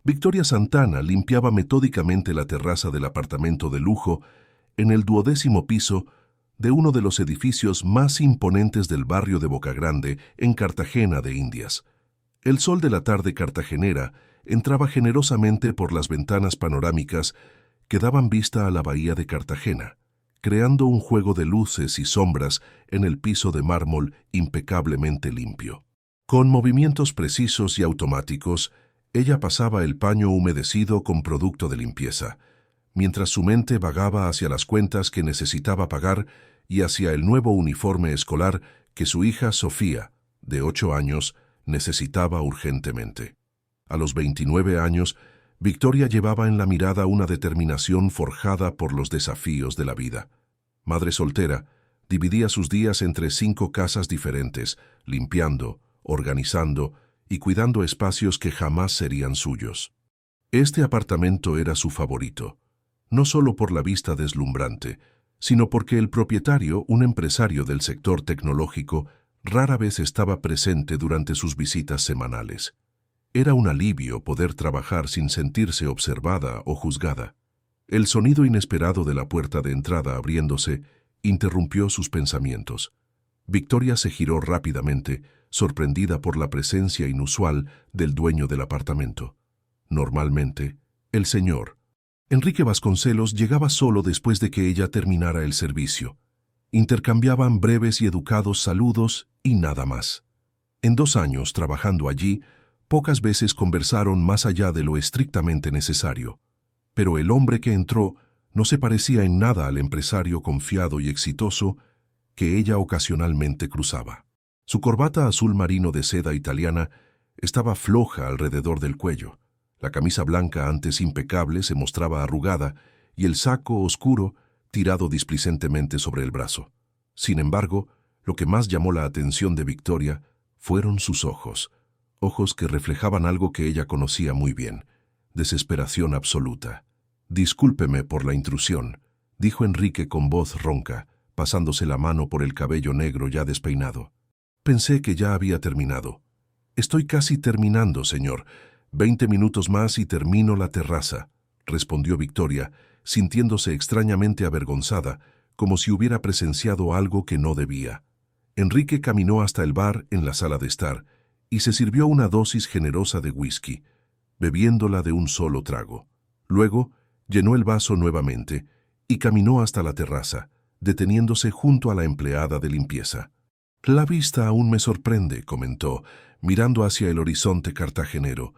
Victoria Santana limpiaba metódicamente la terraza del apartamento de lujo en el 12º piso de uno de los edificios más imponentes del barrio de Boca Grande, en Cartagena de Indias. El sol de la tarde cartagenera entraba generosamente por las ventanas panorámicas que daban vista a la bahía de Cartagena, creando un juego de luces y sombras en el piso de mármol impecablemente limpio. Con movimientos precisos y automáticos, ella pasaba el paño humedecido con producto de limpieza, mientras su mente vagaba hacia las cuentas que necesitaba pagar y hacia el nuevo uniforme escolar que su hija Sofía, de 8 años, necesitaba urgentemente. A los 29 años, Victoria llevaba en la mirada una determinación forjada por los desafíos de la vida. Madre soltera, dividía sus días entre 5 casas diferentes, limpiando, organizando y cuidando espacios que jamás serían suyos. Este apartamento era su favorito, no solo por la vista deslumbrante, sino porque el propietario, un empresario del sector tecnológico, rara vez estaba presente durante sus visitas semanales. Era un alivio poder trabajar sin sentirse observada o juzgada. El sonido inesperado de la puerta de entrada abriéndose interrumpió sus pensamientos. Victoria se giró rápidamente, sorprendida por la presencia inusual del dueño del apartamento. Normalmente, el señor Enrique Vasconcelos llegaba solo después de que ella terminara el servicio. Intercambiaban breves y educados saludos y nada más. En 2 años trabajando allí, pocas veces conversaron más allá de lo estrictamente necesario. Pero el hombre que entró no se parecía en nada al empresario confiado y exitoso que ella ocasionalmente cruzaba. Su corbata azul marino de seda italiana estaba floja alrededor del cuello. La camisa blanca, antes impecable, se mostraba arrugada y el saco oscuro tirado displicentemente sobre el brazo. Sin embargo, lo que más llamó la atención de Victoria fueron sus ojos, ojos que reflejaban algo que ella conocía muy bien: desesperación absoluta. «Discúlpeme por la intrusión», dijo Enrique con voz ronca, pasándose la mano por el cabello negro ya despeinado. «Pensé que ya había terminado». «Estoy casi terminando, señor. 20 minutos más y termino la terraza», respondió Victoria, sintiéndose extrañamente avergonzada, como si hubiera presenciado algo que no debía. Enrique caminó hasta el bar en la sala de estar y se sirvió una dosis generosa de whisky, bebiéndola de un solo trago. Luego, llenó el vaso nuevamente y caminó hasta la terraza, deteniéndose junto a la empleada de limpieza. «La vista aún me sorprende», comentó, mirando hacia el horizonte cartagenero,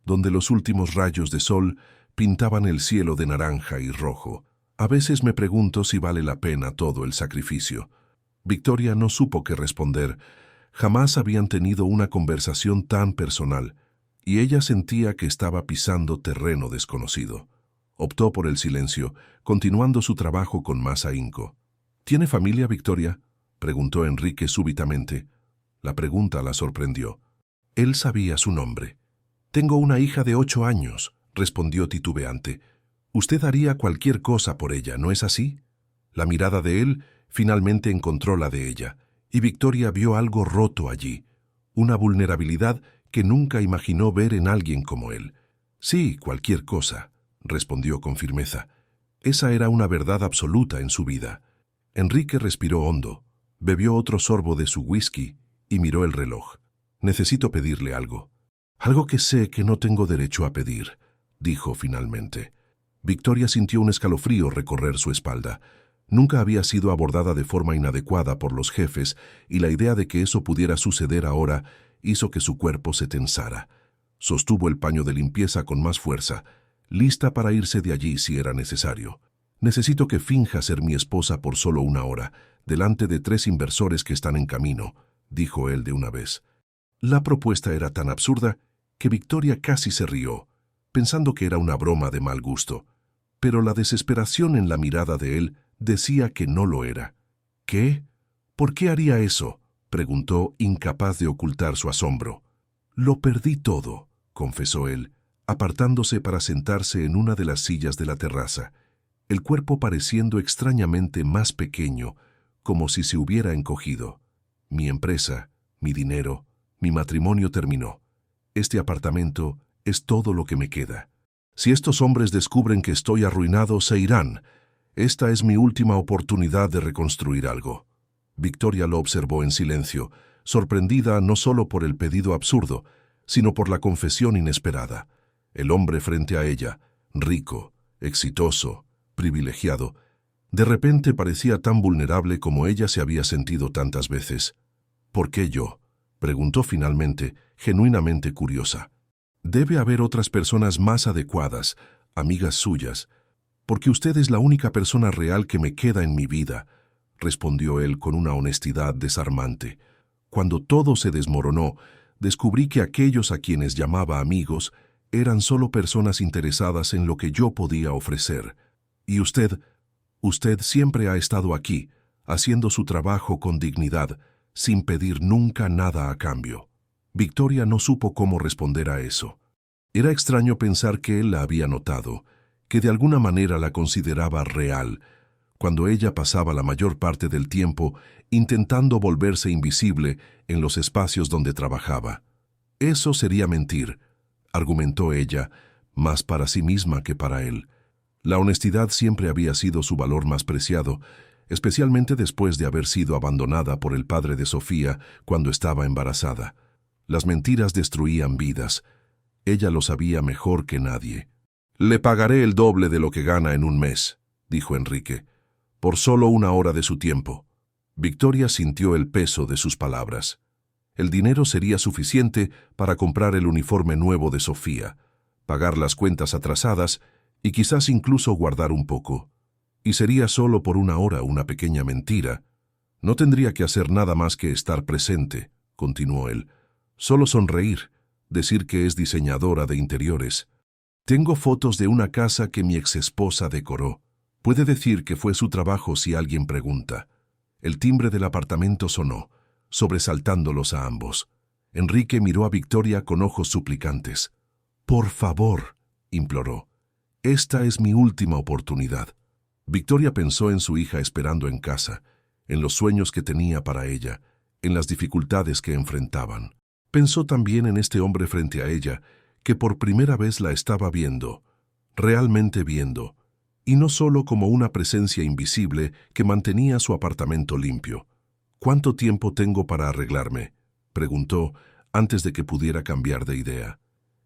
donde los últimos rayos de sol pintaban el cielo de naranja y rojo. «A veces me pregunto si vale la pena todo el sacrificio». Victoria no supo qué responder. Jamás habían tenido una conversación tan personal, y ella sentía que estaba pisando terreno desconocido. Optó por el silencio, continuando su trabajo con más ahínco. «¿Tiene familia, Victoria?», preguntó Enrique súbitamente. La pregunta la sorprendió. Él sabía su nombre. «Tengo una hija de 8 años», respondió titubeante. «Usted haría cualquier cosa por ella, ¿no es así?». La mirada de él finalmente encontró la de ella, y Victoria vio algo roto allí, una vulnerabilidad que nunca imaginó ver en alguien como él. «Sí, cualquier cosa», respondió con firmeza. Esa era una verdad absoluta en su vida. Enrique respiró hondo, bebió otro sorbo de su whisky y miró el reloj. «Necesito pedirle algo. Algo que sé que no tengo derecho a pedir», dijo finalmente. Victoria sintió un escalofrío recorrer su espalda. Nunca había sido abordada de forma inadecuada por los jefes, y la idea de que eso pudiera suceder ahora hizo que su cuerpo se tensara. Sostuvo el paño de limpieza con más fuerza, lista para irse de allí si era necesario. «Necesito que finja ser mi esposa por solo 1 hora, delante de 3 inversores que están en camino», dijo él de una vez. La propuesta era tan absurda que Victoria casi se rió, pensando que era una broma de mal gusto. Pero la desesperación en la mirada de él decía que no lo era. «¿Qué? ¿Por qué haría eso?», preguntó, incapaz de ocultar su asombro. «Lo perdí todo», confesó él, apartándose para sentarse en una de las sillas de la terraza, el cuerpo pareciendo extrañamente más pequeño, como si se hubiera encogido. «Mi empresa, mi dinero, mi matrimonio terminó. Este apartamento Es todo lo que me queda. Si estos hombres descubren que estoy arruinado, se irán. Esta es mi última oportunidad de reconstruir algo. Victoria lo observó en silencio, sorprendida no solo por el pedido absurdo, sino por la confesión inesperada. El hombre frente a ella, rico, exitoso, privilegiado, de repente parecía tan vulnerable como ella se había sentido tantas veces. ¿Por qué yo?, preguntó finalmente, genuinamente curiosa. Debe haber otras personas más adecuadas, amigas suyas, porque usted es la única persona real que me queda en mi vida, respondió él con una honestidad desarmante. Cuando todo se desmoronó, descubrí que aquellos a quienes llamaba amigos eran solo personas interesadas en lo que yo podía ofrecer. Y usted siempre ha estado aquí, haciendo su trabajo con dignidad, sin pedir nunca nada a cambio. Victoria no supo cómo responder a eso. Era extraño pensar que él la había notado, que de alguna manera la consideraba real, cuando ella pasaba la mayor parte del tiempo intentando volverse invisible en los espacios donde trabajaba. Eso sería mentir, argumentó ella, más para sí misma que para él. La honestidad siempre había sido su valor más preciado, especialmente después de haber sido abandonada por el padre de Sofía cuando estaba embarazada. Las mentiras destruían vidas. Ella lo sabía mejor que nadie. «Le pagaré el doble de lo que gana en un mes», dijo Enrique, «por solo una hora de su tiempo». Victoria sintió el peso de sus palabras. El dinero sería suficiente para comprar el uniforme nuevo de Sofía, pagar las cuentas atrasadas y quizás incluso guardar un poco. Y sería solo por una hora una pequeña mentira. No tendría que hacer nada más que estar presente, continuó él. Solo sonreír, decir que es diseñadora de interiores. Tengo fotos de una casa que mi exesposa decoró. Puede decir que fue su trabajo si alguien pregunta. El timbre del apartamento sonó, sobresaltándolos a ambos. Enrique miró a Victoria con ojos suplicantes. «Por favor», imploró. «Esta es mi última oportunidad». Victoria pensó en su hija esperando en casa, en los sueños que tenía para ella, en las dificultades que enfrentaban. Pensó también en este hombre frente a ella, que por primera vez la estaba viendo, realmente viendo, y no solo como una presencia invisible que mantenía su apartamento limpio. «¿Cuánto tiempo tengo para arreglarme?», preguntó, antes de que pudiera cambiar de idea.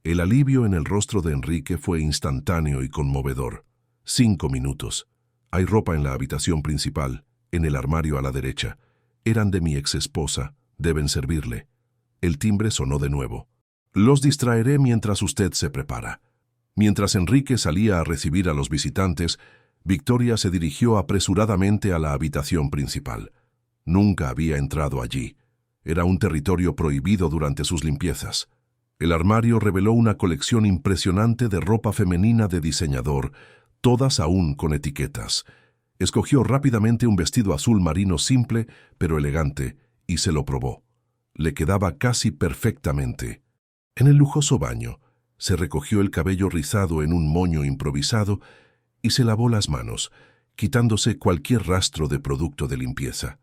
El alivio en el rostro de Enrique fue instantáneo y conmovedor. 5 minutos. Hay ropa en la habitación principal, en el armario a la derecha. Eran de mi exesposa, deben servirle. El timbre sonó de nuevo. «Los distraeré mientras usted se prepara». Mientras Enrique salía a recibir a los visitantes, Victoria se dirigió apresuradamente a la habitación principal. Nunca había entrado allí. Era un territorio prohibido durante sus limpiezas. El armario reveló una colección impresionante de ropa femenina de diseñador, todas aún con etiquetas. Escogió rápidamente un vestido azul marino simple, pero elegante, y se lo probó. Le quedaba casi perfectamente. En el lujoso baño, se recogió el cabello rizado en un moño improvisado y se lavó las manos, quitándose cualquier rastro de producto de limpieza.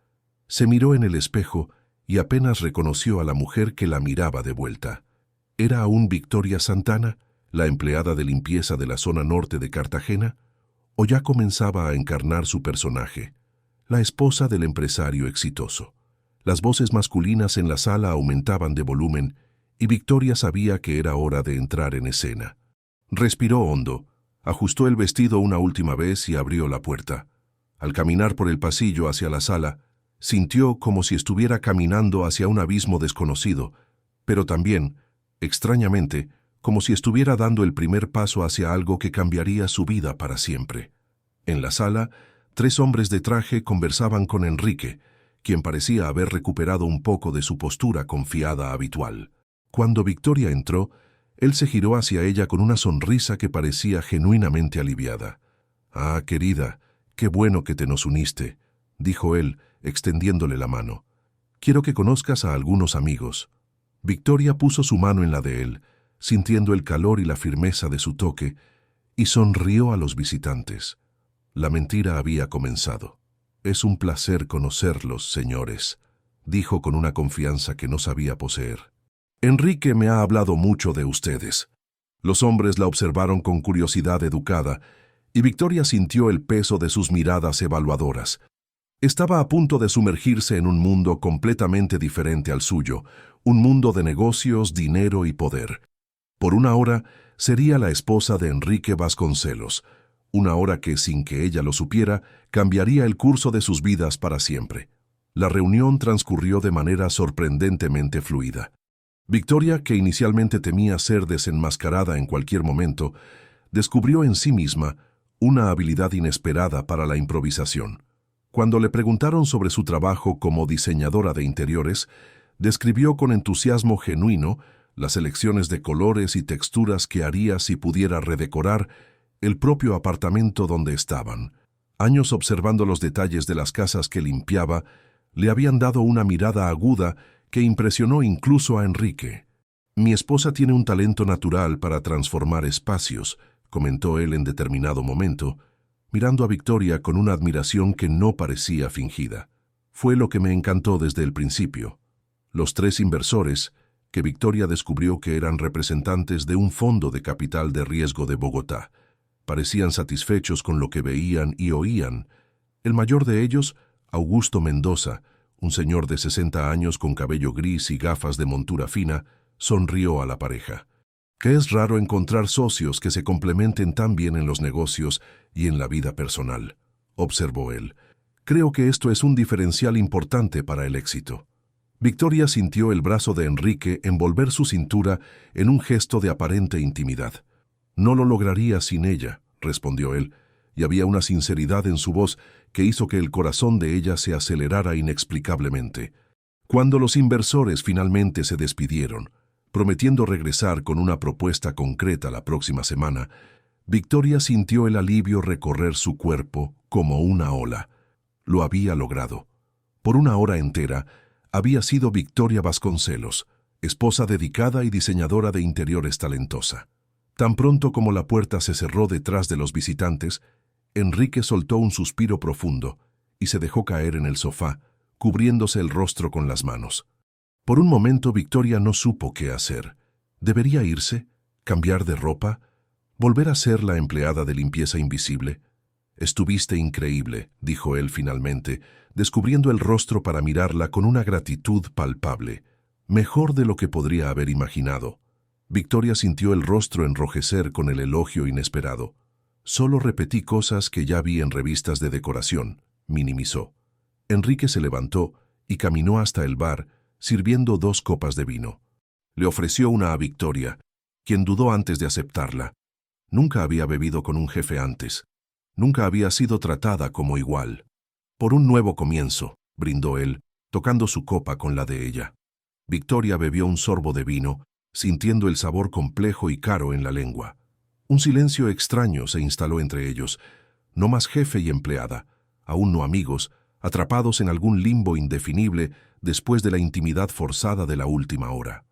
Se miró en el espejo y apenas reconoció a la mujer que la miraba de vuelta. ¿Era aún Victoria Santana, la empleada de limpieza de la zona norte de Cartagena? ¿O ya comenzaba a encarnar su personaje, la esposa del empresario exitoso? Las voces masculinas en la sala aumentaban de volumen y Victoria sabía que era hora de entrar en escena. Respiró hondo, ajustó el vestido una última vez y abrió la puerta. Al caminar por el pasillo hacia la sala, sintió como si estuviera caminando hacia un abismo desconocido, pero también, extrañamente, como si estuviera dando el primer paso hacia algo que cambiaría su vida para siempre. En la sala, 3 hombres de traje conversaban con Enrique, quien parecía haber recuperado un poco de su postura confiada habitual. Cuando Victoria entró, él se giró hacia ella con una sonrisa que parecía genuinamente aliviada. «Ah, querida, qué bueno que te nos uniste», dijo él, extendiéndole la mano. «Quiero que conozcas a algunos amigos». Victoria puso su mano en la de él, sintiendo el calor y la firmeza de su toque, y sonrió a los visitantes. La mentira había comenzado. «Es un placer conocerlos, señores», dijo con una confianza que no sabía poseer. «Enrique me ha hablado mucho de ustedes. Los hombres la observaron con curiosidad educada, y Victoria sintió el peso de sus miradas evaluadoras. Estaba a punto de sumergirse en un mundo completamente diferente al suyo, un mundo de negocios, dinero y poder. Por una hora, sería la esposa de Enrique Vasconcelos, una hora que, sin que ella lo supiera, cambiaría el curso de sus vidas para siempre. La reunión transcurrió de manera sorprendentemente fluida. Victoria, que inicialmente temía ser desenmascarada en cualquier momento, descubrió en sí misma una habilidad inesperada para la improvisación. Cuando le preguntaron sobre su trabajo como diseñadora de interiores, describió con entusiasmo genuino las elecciones de colores y texturas que haría si pudiera redecorar el propio apartamento donde estaban. Años observando los detalles de las casas que limpiaba le habían dado una mirada aguda que impresionó incluso a Enrique. «Mi esposa tiene un talento natural para transformar espacios», comentó él en determinado momento, mirando a Victoria con una admiración que no parecía fingida. Fue lo que me encantó desde el principio. Los 3 inversores, que Victoria descubrió que eran representantes de un fondo de capital de riesgo de Bogotá, parecían satisfechos con lo que veían y oían. El mayor de ellos, Augusto Mendoza, un señor de 60 años con cabello gris y gafas de montura fina, sonrió a la pareja. «Que es raro encontrar socios que se complementen tan bien en los negocios y en la vida personal», observó él. «Creo que esto es un diferencial importante para el éxito». Victoria sintió el brazo de Enrique envolver su cintura en un gesto de aparente intimidad. «No lo lograría sin ella», respondió él, y había una sinceridad en su voz que hizo que el corazón de ella se acelerara inexplicablemente. Cuando los inversores finalmente se despidieron, prometiendo regresar con una propuesta concreta la próxima semana, Victoria sintió el alivio recorrer su cuerpo como una ola. Lo había logrado. Por una hora entera, había sido Victoria Vasconcelos, esposa dedicada y diseñadora de interiores talentosa. Tan pronto como la puerta se cerró detrás de los visitantes, Enrique soltó un suspiro profundo y se dejó caer en el sofá, cubriéndose el rostro con las manos. Por un momento Victoria no supo qué hacer. ¿Debería irse? ¿Cambiar de ropa? ¿Volver a ser la empleada de limpieza invisible? «Estuviste increíble», dijo él finalmente, descubriendo el rostro para mirarla con una gratitud palpable. «Mejor de lo que podría haber imaginado». Victoria sintió el rostro enrojecer con el elogio inesperado. «Solo repetí cosas que ya vi en revistas de decoración», minimizó. Enrique se levantó y caminó hasta el bar, sirviendo 2 copas de vino. Le ofreció una a Victoria, quien dudó antes de aceptarla. Nunca había bebido con un jefe antes. Nunca había sido tratada como igual. «Por un nuevo comienzo», brindó él, tocando su copa con la de ella. Victoria bebió un sorbo de vino, sintiendo el sabor complejo y caro en la lengua. Un silencio extraño se instaló entre ellos. No más jefe y empleada, aún no amigos, atrapados en algún limbo indefinible después de la intimidad forzada de la última hora.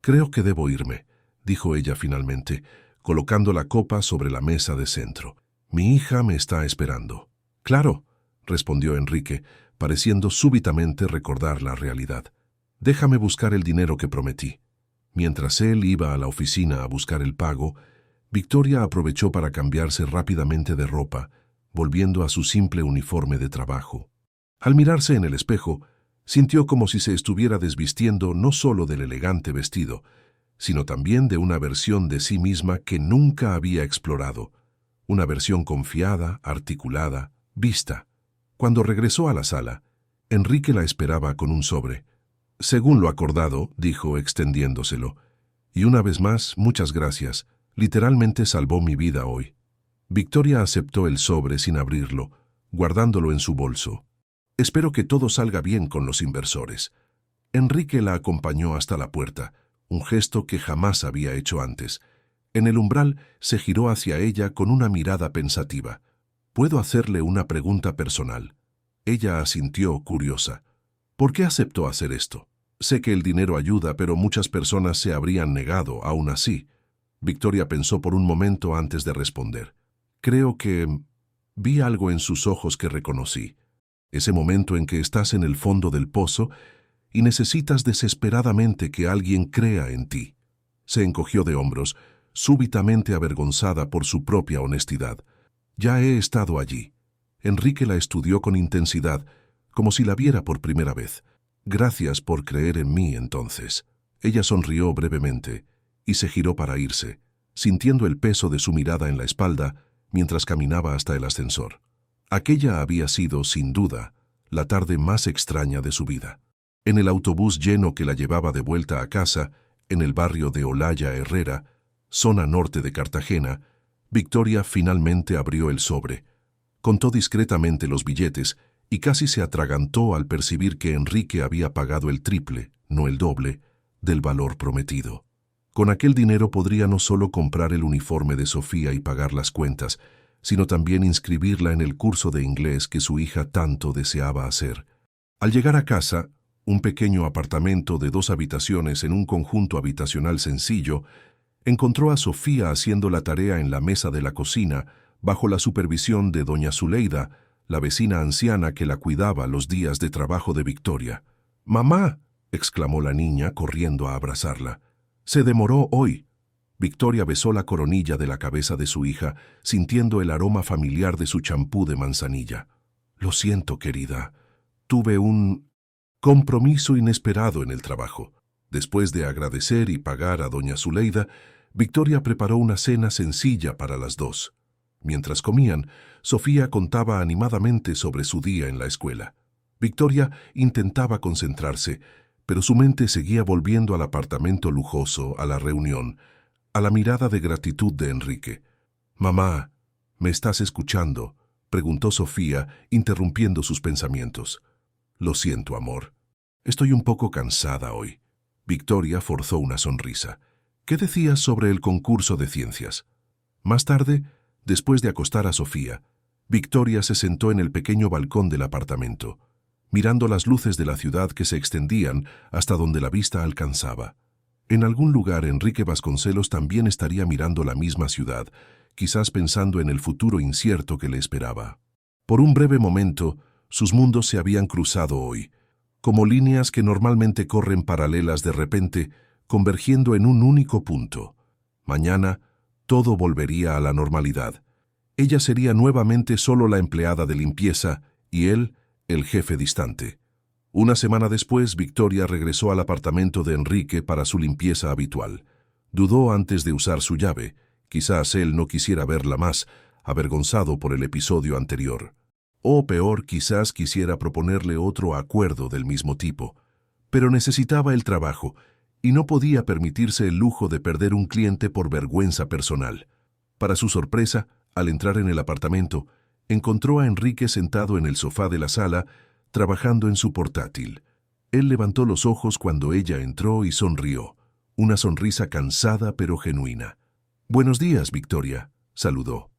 «Creo que debo irme», dijo ella finalmente, colocando la copa sobre la mesa de centro. «Mi hija me está esperando». «Claro», respondió Enrique, pareciendo súbitamente recordar la realidad. «Déjame buscar el dinero que prometí». Mientras él iba a la oficina a buscar el pago, Victoria aprovechó para cambiarse rápidamente de ropa, volviendo a su simple uniforme de trabajo. Al mirarse en el espejo, sintió como si se estuviera desvistiendo no solo del elegante vestido, sino también de una versión de sí misma que nunca había explorado, una versión confiada, articulada, vista. Cuando regresó a la sala, Enrique la esperaba con un sobre. «Según lo acordado», dijo extendiéndoselo, «y una vez más, muchas gracias, literalmente salvó mi vida hoy». Victoria aceptó el sobre sin abrirlo, guardándolo en su bolso. «Espero que todo salga bien con los inversores». Enrique la acompañó hasta la puerta, un gesto que jamás había hecho antes. En el umbral se giró hacia ella con una mirada pensativa. «¿Puedo hacerle una pregunta personal?» Ella asintió, curiosa. «¿Por qué aceptó hacer esto? Sé que el dinero ayuda, pero muchas personas se habrían negado aún así». Victoria pensó por un momento antes de responder. «Creo que vi algo en sus ojos que reconocí. Ese momento en que estás en el fondo del pozo y necesitas desesperadamente que alguien crea en ti». Se encogió de hombros, súbitamente avergonzada por su propia honestidad. Ya he estado allí. Enrique la estudió con intensidad, como si la viera por primera vez. Gracias por creer en mí entonces. Ella sonrió brevemente y se giró para irse, sintiendo el peso de su mirada en la espalda mientras caminaba hasta el ascensor. Aquella había sido, sin duda, la tarde más extraña de su vida. En el autobús lleno que la llevaba de vuelta a casa, en el barrio de Olaya Herrera, zona norte de Cartagena, Victoria finalmente abrió el sobre. Contó discretamente los billetes y casi se atragantó al percibir que Enrique había pagado el triple, no el doble, del valor prometido. Con aquel dinero podría no solo comprar el uniforme de Sofía y pagar las cuentas, sino también inscribirla en el curso de inglés que su hija tanto deseaba hacer. Al llegar a casa, un pequeño apartamento de 2 habitaciones en un conjunto habitacional sencillo, encontró a Sofía haciendo la tarea en la mesa de la cocina, bajo la supervisión de doña Zuleida, la vecina anciana que la cuidaba los días de trabajo de Victoria. «¡Mamá!», exclamó la niña corriendo a abrazarla. «Se demoró hoy». Victoria besó la coronilla de la cabeza de su hija, sintiendo el aroma familiar de su champú de manzanilla. «Lo siento, querida. Tuve un compromiso inesperado en el trabajo». Después de agradecer y pagar a doña Zuleida, Victoria preparó una cena sencilla para las dos. Mientras comían, Sofía contaba animadamente sobre su día en la escuela. Victoria intentaba concentrarse, pero su mente seguía volviendo al apartamento lujoso, a la reunión, a la mirada de gratitud de Enrique. «Mamá, ¿me estás escuchando?», preguntó Sofía, interrumpiendo sus pensamientos. «Lo siento, amor. Estoy un poco cansada hoy». Victoria forzó una sonrisa. «¿Qué decías sobre el concurso de ciencias?». Más tarde, después de acostar a Sofía, Victoria se sentó en el pequeño balcón del apartamento, mirando las luces de la ciudad que se extendían hasta donde la vista alcanzaba. En algún lugar Enrique Vasconcelos también estaría mirando la misma ciudad, quizás pensando en el futuro incierto que le esperaba. Por un breve momento, sus mundos se habían cruzado hoy, como líneas que normalmente corren paralelas de repente, convergiendo en un único punto. Mañana, todo volvería a la normalidad. Ella sería nuevamente solo la empleada de limpieza y él, el jefe distante. Una semana después, Victoria regresó al apartamento de Enrique para su limpieza habitual. Dudó antes de usar su llave. Quizás él no quisiera verla más, avergonzado por el episodio anterior. O peor, quizás quisiera proponerle otro acuerdo del mismo tipo. Pero necesitaba el trabajo, y no podía permitirse el lujo de perder un cliente por vergüenza personal. Para su sorpresa, al entrar en el apartamento, encontró a Enrique sentado en el sofá de la sala, trabajando en su portátil. Él levantó los ojos cuando ella entró y sonrió, una sonrisa cansada pero genuina. «Buenos días, Victoria», saludó.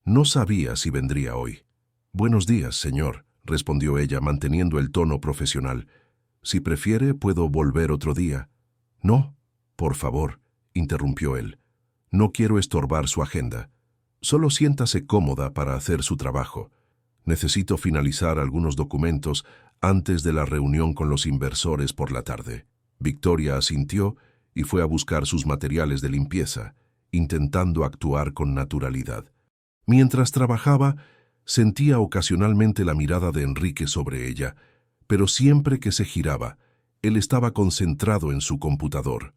«No sabía si vendría hoy». «Buenos días, señor», respondió ella manteniendo el tono profesional. «Si prefiere, puedo volver otro día». «No, por favor», interrumpió él. «No quiero estorbar su agenda. Solo siéntase cómoda para hacer su trabajo. Necesito finalizar algunos documentos antes de la reunión con los inversores por la tarde». Victoria asintió y fue a buscar sus materiales de limpieza, intentando actuar con naturalidad. Mientras trabajaba, sentía ocasionalmente la mirada de Enrique sobre ella, pero siempre que se giraba, él estaba concentrado en su computador.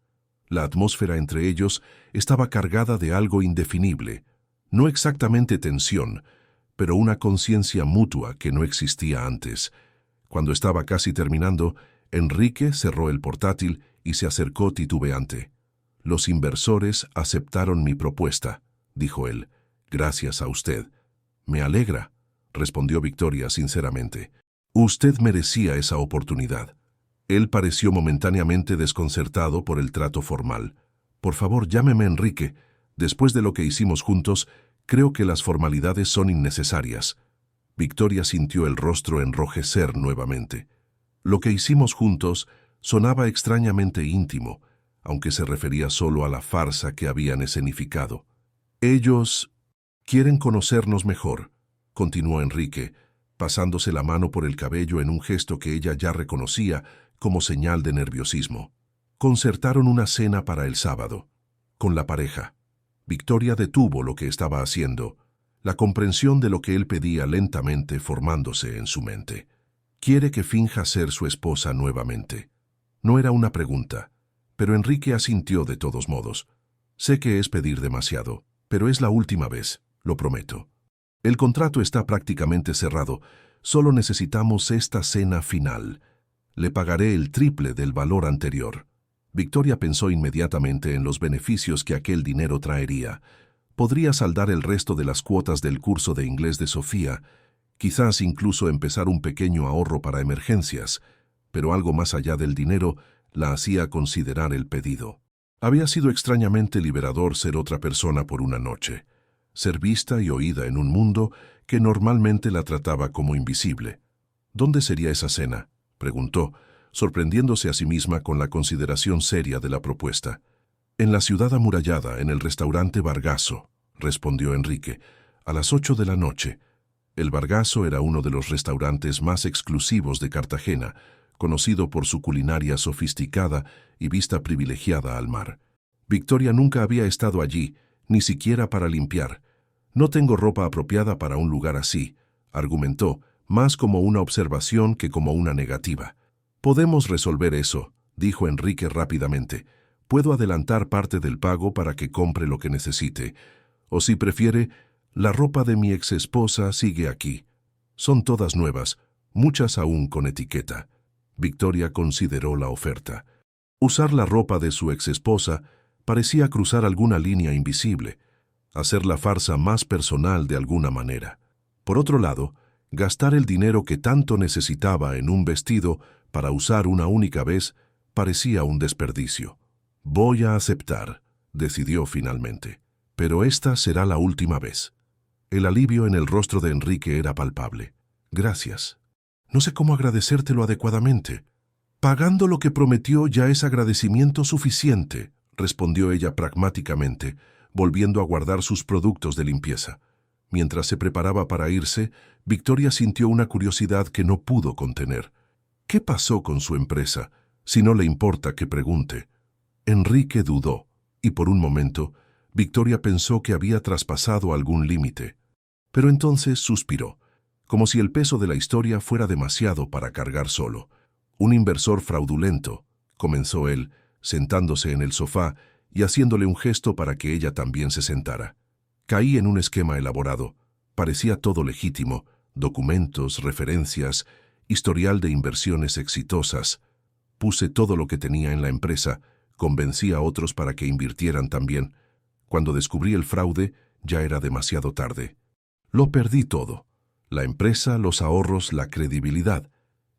La atmósfera entre ellos estaba cargada de algo indefinible, no exactamente tensión, pero una conciencia mutua que no existía antes. Cuando estaba casi terminando, Enrique cerró el portátil y se acercó titubeante. «Los inversores aceptaron mi propuesta», dijo él. «Gracias a usted». «Me alegra», respondió Victoria sinceramente. «Usted merecía esa oportunidad». Él pareció momentáneamente desconcertado por el trato formal. «Por favor, llámeme Enrique. Después de lo que hicimos juntos, creo que las formalidades son innecesarias». Victoria sintió el rostro enrojecer nuevamente. Lo que hicimos juntos sonaba extrañamente íntimo, aunque se refería solo a la farsa que habían escenificado. «Ellos quieren conocernos mejor», continuó Enrique, pasándose la mano por el cabello en un gesto que ella ya reconocía como señal de nerviosismo. Concertaron una cena para el sábado, con la pareja. Victoria detuvo lo que estaba haciendo, la comprensión de lo que él pedía lentamente formándose en su mente. Quiere que finja ser su esposa nuevamente. No era una pregunta, pero Enrique asintió de todos modos. Sé que es pedir demasiado, pero es la última vez, lo prometo. El contrato está prácticamente cerrado, solo necesitamos esta cena final. Le pagaré el triple del valor anterior. Victoria pensó inmediatamente en los beneficios que aquel dinero traería. Podría saldar el resto de las cuotas del curso de inglés de Sofía, quizás incluso empezar un pequeño ahorro para emergencias, pero algo más allá del dinero la hacía considerar el pedido. Había sido extrañamente liberador ser otra persona por una noche, ser vista y oída en un mundo que normalmente la trataba como invisible. ¿Dónde sería esa cena?, preguntó, sorprendiéndose a sí misma con la consideración seria de la propuesta. En la ciudad amurallada, en el restaurante Vargaso, respondió Enrique, a las 8 de la noche. El Vargaso era uno de los restaurantes más exclusivos de Cartagena, conocido por su culinaria sofisticada y vista privilegiada al mar. Victoria nunca había estado allí, ni siquiera para limpiar. No tengo ropa apropiada para un lugar así, argumentó, más como una observación que como una negativa. Podemos resolver eso, dijo Enrique rápidamente. Puedo adelantar parte del pago para que compre lo que necesite. O si prefiere, la ropa de mi exesposa sigue aquí. Son todas nuevas, muchas aún con etiqueta. Victoria consideró la oferta. Usar la ropa de su exesposa parecía cruzar alguna línea invisible, hacer la farsa más personal de alguna manera. Por otro lado, gastar el dinero que tanto necesitaba en un vestido para usar una única vez parecía un desperdicio. Voy a aceptar, decidió finalmente, pero esta será la última vez. El alivio en el rostro de Enrique era palpable. Gracias. No sé cómo agradecértelo adecuadamente. Pagando lo que prometió ya es agradecimiento suficiente, respondió ella pragmáticamente, volviendo a guardar sus productos de limpieza. Mientras se preparaba para irse, Victoria sintió una curiosidad que no pudo contener. ¿Qué pasó con su empresa? Si no le importa que pregunte. Enrique dudó, y por un momento, Victoria pensó que había traspasado algún límite. Pero entonces suspiró, como si el peso de la historia fuera demasiado para cargar solo. Un inversor fraudulento, comenzó él, sentándose en el sofá y haciéndole un gesto para que ella también se sentara. Caí en un esquema elaborado. Parecía todo legítimo, documentos, referencias, historial de inversiones exitosas. Puse todo lo que tenía en la empresa, convencí a otros para que invirtieran también. Cuando descubrí el fraude, ya era demasiado tarde. Lo perdí todo. La empresa, los ahorros, la credibilidad.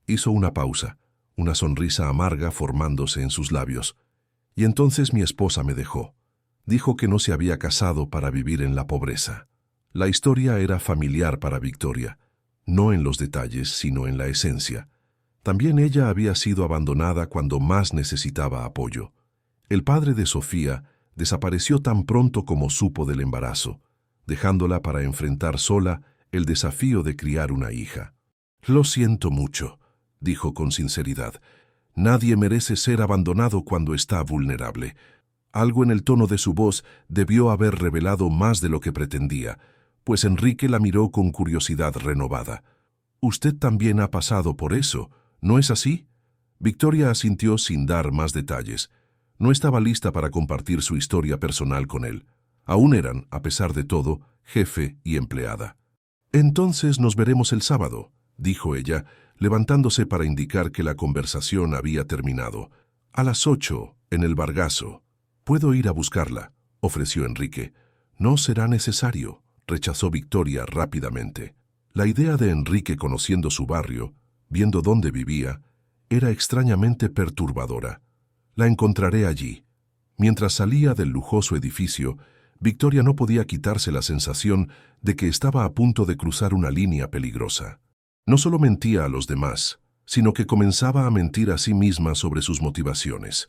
Hizo una pausa, una sonrisa amarga formándose en sus labios. Y entonces mi esposa me dejó. Dijo que no se había casado para vivir en la pobreza. La historia era familiar para Victoria, no en los detalles, sino en la esencia. También ella había sido abandonada cuando más necesitaba apoyo. El padre de Sofía desapareció tan pronto como supo del embarazo, dejándola para enfrentar sola el desafío de criar una hija. «Lo siento mucho», dijo con sinceridad. «Nadie merece ser abandonado cuando está vulnerable». Algo en el tono de su voz debió haber revelado más de lo que pretendía, pues Enrique la miró con curiosidad renovada. «Usted también ha pasado por eso, ¿no es así?» Victoria asintió sin dar más detalles. No estaba lista para compartir su historia personal con él. Aún eran, a pesar de todo, jefe y empleada. «Entonces nos veremos el sábado», dijo ella, levantándose para indicar que la conversación había terminado. «A las 8, en el Vargaso». «Puedo ir a buscarla», ofreció Enrique. «No será necesario», rechazó Victoria rápidamente. La idea de Enrique conociendo su barrio, viendo dónde vivía, era extrañamente perturbadora. «La encontraré allí». Mientras salía del lujoso edificio, Victoria no podía quitarse la sensación de que estaba a punto de cruzar una línea peligrosa. No solo mentía a los demás, sino que comenzaba a mentir a sí misma sobre sus motivaciones.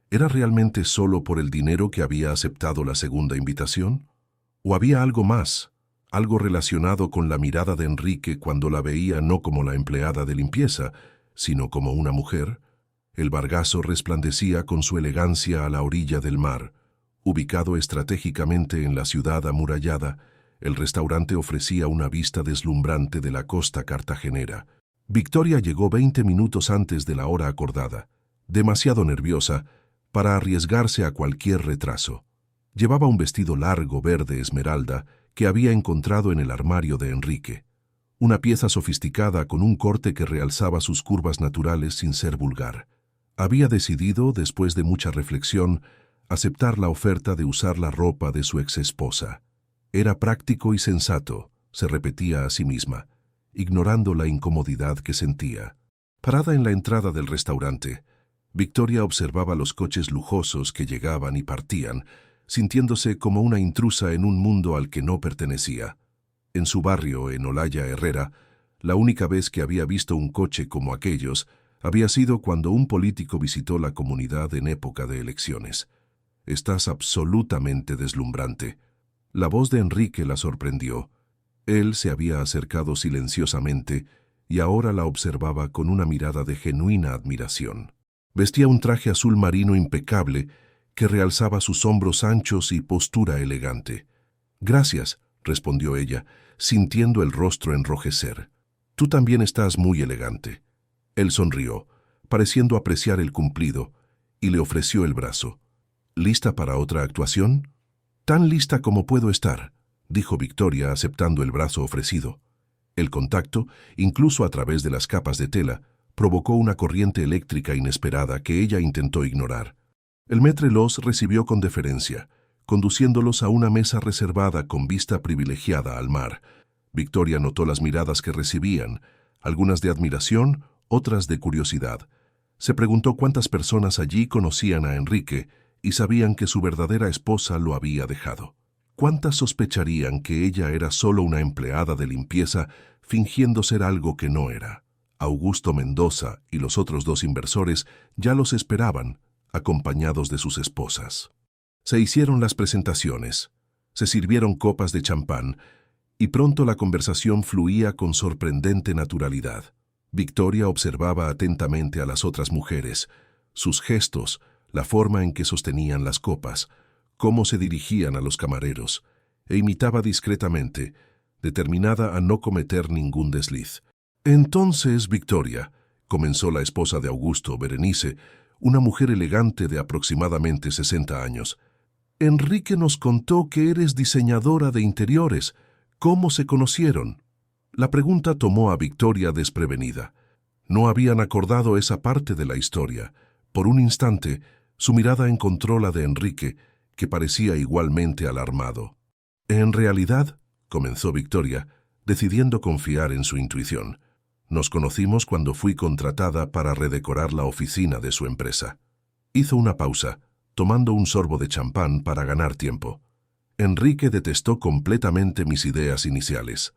¿Era realmente solo por el dinero que había aceptado la segunda invitación? ¿O había algo más, algo relacionado con la mirada de Enrique cuando la veía no como la empleada de limpieza, sino como una mujer? El Vargaso resplandecía con su elegancia a la orilla del mar, Ubicado estratégicamente en la ciudad amurallada, el restaurante ofrecía una vista deslumbrante de la costa cartagenera. Victoria llegó 20 minutos antes de la hora acordada, demasiado nerviosa para arriesgarse a cualquier retraso. Llevaba un vestido largo verde esmeralda que había encontrado en el armario de Enrique, una pieza sofisticada con un corte que realzaba sus curvas naturales sin ser vulgar. Había decidido, después de mucha reflexión, aceptar la oferta de usar la ropa de su exesposa. Era práctico y sensato, se repetía a sí misma, ignorando la incomodidad que sentía. Parada en la entrada del restaurante, Victoria observaba los coches lujosos que llegaban y partían, sintiéndose como una intrusa en un mundo al que no pertenecía. En su barrio, en Olaya Herrera, la única vez que había visto un coche como aquellos había sido cuando un político visitó la comunidad en época de elecciones. «Estás absolutamente deslumbrante». La voz de Enrique la sorprendió. Él se había acercado silenciosamente y ahora la observaba con una mirada de genuina admiración. Vestía un traje azul marino impecable que realzaba sus hombros anchos y postura elegante. «Gracias», respondió ella, sintiendo el rostro enrojecer. «Tú también estás muy elegante». Él sonrió, pareciendo apreciar el cumplido, y le ofreció el brazo. «¿Lista para otra actuación?» «Tan lista como puedo estar», dijo Victoria aceptando el brazo ofrecido. El contacto, incluso a través de las capas de tela, provocó una corriente eléctrica inesperada que ella intentó ignorar. El maître los recibió con deferencia, conduciéndolos a una mesa reservada con vista privilegiada al mar. Victoria notó las miradas que recibían, algunas de admiración, otras de curiosidad. Se preguntó cuántas personas allí conocían a Enrique y sabían que su verdadera esposa lo había dejado. ¿Cuántas sospecharían que ella era solo una empleada de limpieza fingiendo ser algo que no era? Augusto Mendoza y los otros dos inversores ya los esperaban, acompañados de sus esposas. Se hicieron las presentaciones, se sirvieron copas de champán y pronto la conversación fluía con sorprendente naturalidad. Victoria observaba atentamente a las otras mujeres, sus gestos, la forma en que sostenían las copas, cómo se dirigían a los camareros, e imitaba discretamente, determinada a no cometer ningún desliz. «Entonces, Victoria», comenzó la esposa de Augusto, Berenice, una mujer elegante de aproximadamente 60 años. «Enrique nos contó que eres diseñadora de interiores. ¿Cómo se conocieron?» La pregunta tomó a Victoria desprevenida. No habían acordado esa parte de la historia. Por un instante, su mirada encontró la de Enrique, que parecía igualmente alarmado. «En realidad», comenzó Victoria, decidiendo confiar en su intuición, «nos conocimos cuando fui contratada para redecorar la oficina de su empresa». Hizo una pausa, tomando un sorbo de champán para ganar tiempo. Enrique detestó completamente mis ideas iniciales.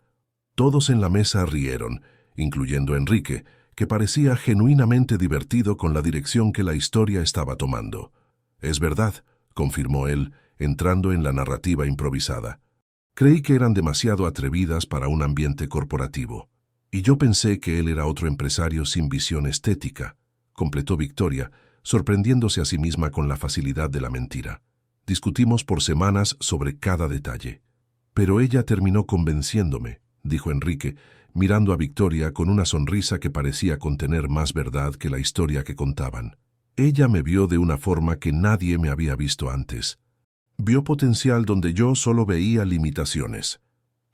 Todos en la mesa rieron, incluyendo Enrique, que parecía genuinamente divertido con la dirección que la historia estaba tomando. «Es verdad», confirmó él, entrando en la narrativa improvisada. «Creí que eran demasiado atrevidas para un ambiente corporativo. Y yo pensé que él era otro empresario sin visión estética», completó Victoria, sorprendiéndose a sí misma con la facilidad de la mentira. «Discutimos por semanas sobre cada detalle. Pero ella terminó convenciéndome», dijo Enrique, mirando a Victoria con una sonrisa que parecía contener más verdad que la historia que contaban. «Ella me vio de una forma que nadie me había visto antes. Vio potencial donde yo solo veía limitaciones».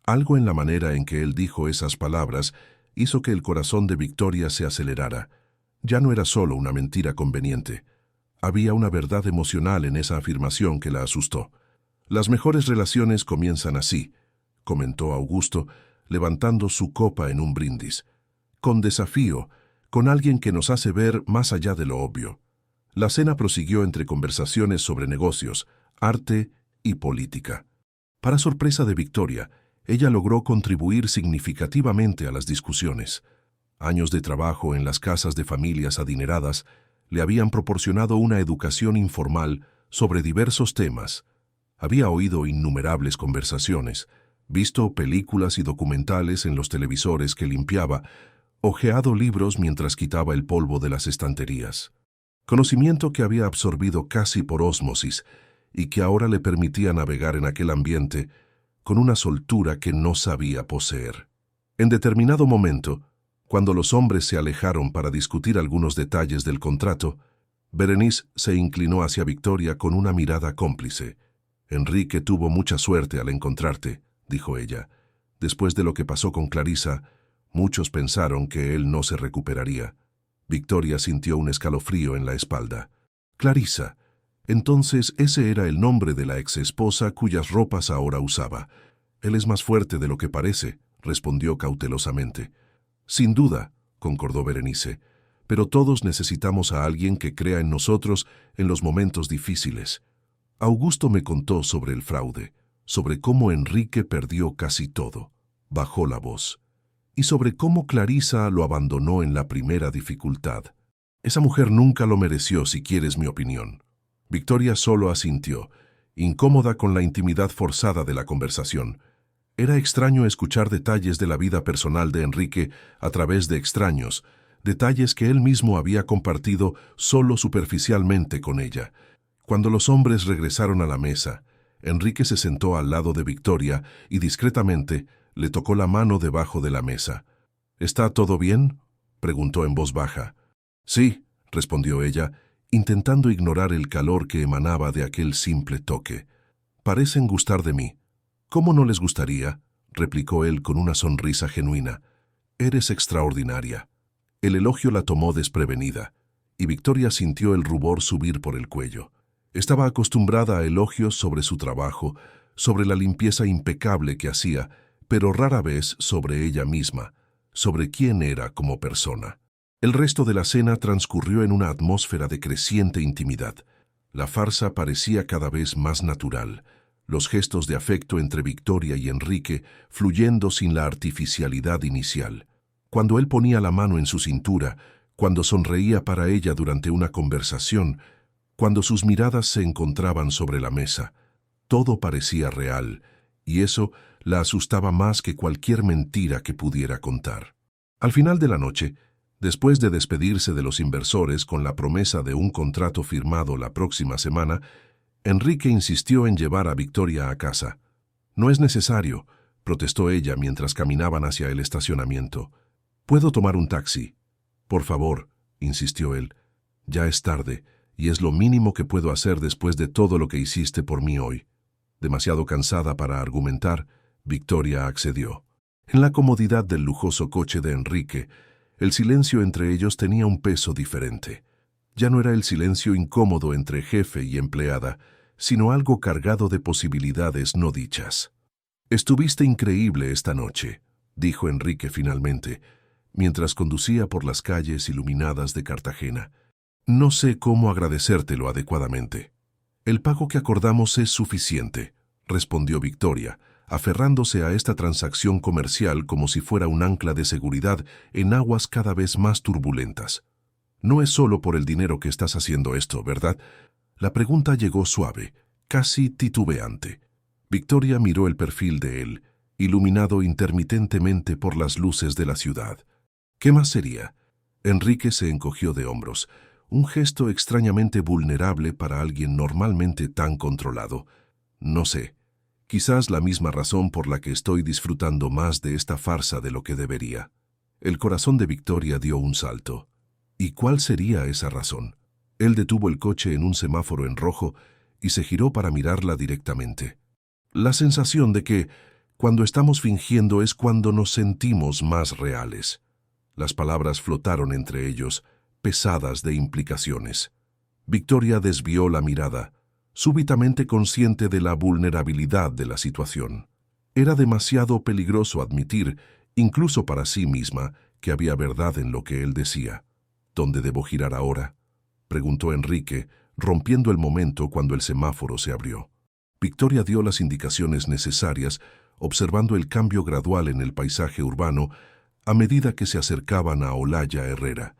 Algo en la manera en que él dijo esas palabras hizo que el corazón de Victoria se acelerara. Ya no era solo una mentira conveniente. Había una verdad emocional en esa afirmación que la asustó. «Las mejores relaciones comienzan así», comentó Augusto, levantando su copa en un brindis. «Con desafío, con alguien que nos hace ver más allá de lo obvio». La cena prosiguió entre conversaciones sobre negocios, arte y política. Para sorpresa de Victoria, ella logró contribuir significativamente a las discusiones. Años de trabajo en las casas de familias adineradas le habían proporcionado una educación informal sobre diversos temas. Había oído innumerables conversaciones, visto películas y documentales en los televisores que limpiaba, hojeado libros mientras quitaba el polvo de las estanterías. Conocimiento que había absorbido casi por ósmosis y que ahora le permitía navegar en aquel ambiente con una soltura que no sabía poseer. En determinado momento, cuando los hombres se alejaron para discutir algunos detalles del contrato, Berenice se inclinó hacia Victoria con una mirada cómplice. «Enrique tuvo mucha suerte al encontrarte», dijo ella. «Después de lo que pasó con Clarissa, muchos pensaron que él no se recuperaría». Victoria sintió un escalofrío en la espalda. «Clarissa. Entonces ese era el nombre de la exesposa cuyas ropas ahora usaba. Él es más fuerte de lo que parece», respondió cautelosamente. «Sin duda», concordó Berenice, «pero todos necesitamos a alguien que crea en nosotros en los momentos difíciles». Augusto me contó sobre el fraude, sobre cómo Enrique perdió casi todo. Bajó la voz. Y sobre cómo Clarissa lo abandonó en la primera dificultad. Esa mujer nunca lo mereció, si quieres mi opinión. Victoria solo asintió, incómoda con la intimidad forzada de la conversación. Era extraño escuchar detalles de la vida personal de Enrique a través de extraños, detalles que él mismo había compartido solo superficialmente con ella. Cuando los hombres regresaron a la mesa, Enrique se sentó al lado de Victoria y discretamente le tocó la mano debajo de la mesa. «¿Está todo bien?», preguntó en voz baja. «Sí», respondió ella, intentando ignorar el calor que emanaba de aquel simple toque. «Parecen gustar de mí». «¿Cómo no les gustaría?», replicó él con una sonrisa genuina. «Eres extraordinaria». El elogio la tomó desprevenida, y Victoria sintió el rubor subir por el cuello. Estaba acostumbrada a elogios sobre su trabajo, sobre la limpieza impecable que hacía, pero rara vez sobre ella misma, sobre quién era como persona. El resto de la cena transcurrió en una atmósfera de creciente intimidad. La farsa parecía cada vez más natural, los gestos de afecto entre Victoria y Enrique fluyendo sin la artificialidad inicial. Cuando él ponía la mano en su cintura, cuando sonreía para ella durante una conversación, cuando sus miradas se encontraban sobre la mesa, todo parecía real, y eso la asustaba más que cualquier mentira que pudiera contar. Al final de la noche, después de despedirse de los inversores con la promesa de un contrato firmado la próxima semana, Enrique insistió en llevar a Victoria a casa. «No es necesario», protestó ella mientras caminaban hacia el estacionamiento. «Puedo tomar un taxi». «Por favor», insistió él. «Ya es tarde, y es lo mínimo que puedo hacer después de todo lo que hiciste por mí hoy». Demasiado cansada para argumentar, Victoria accedió. En la comodidad del lujoso coche de Enrique, el silencio entre ellos tenía un peso diferente. Ya no era el silencio incómodo entre jefe y empleada, sino algo cargado de posibilidades no dichas. «Estuviste increíble esta noche», dijo Enrique finalmente, mientras conducía por las calles iluminadas de Cartagena. «No sé cómo agradecértelo adecuadamente». «El pago que acordamos es suficiente», respondió Victoria, aferrándose a esta transacción comercial como si fuera un ancla de seguridad en aguas cada vez más turbulentas. «No es solo por el dinero que estás haciendo esto, ¿verdad?». La pregunta llegó suave, casi titubeante. Victoria miró el perfil de él, iluminado intermitentemente por las luces de la ciudad. «¿Qué más sería?». Enrique se encogió de hombros, un gesto extrañamente vulnerable para alguien normalmente tan controlado. «No sé. Quizás la misma razón por la que estoy disfrutando más de esta farsa de lo que debería». El corazón de Victoria dio un salto. ¿Y cuál sería esa razón? Él detuvo el coche en un semáforo en rojo y se giró para mirarla directamente. «La sensación de que, cuando estamos fingiendo, es cuando nos sentimos más reales». Las palabras flotaron entre ellos, pesadas de implicaciones. Victoria desvió la mirada, súbitamente consciente de la vulnerabilidad de la situación. Era demasiado peligroso admitir, incluso para sí misma, que había verdad en lo que él decía. «¿Dónde debo girar ahora?», preguntó Enrique, rompiendo el momento cuando el semáforo se abrió. Victoria dio las indicaciones necesarias, observando el cambio gradual en el paisaje urbano a medida que se acercaban a Olaya Herrera.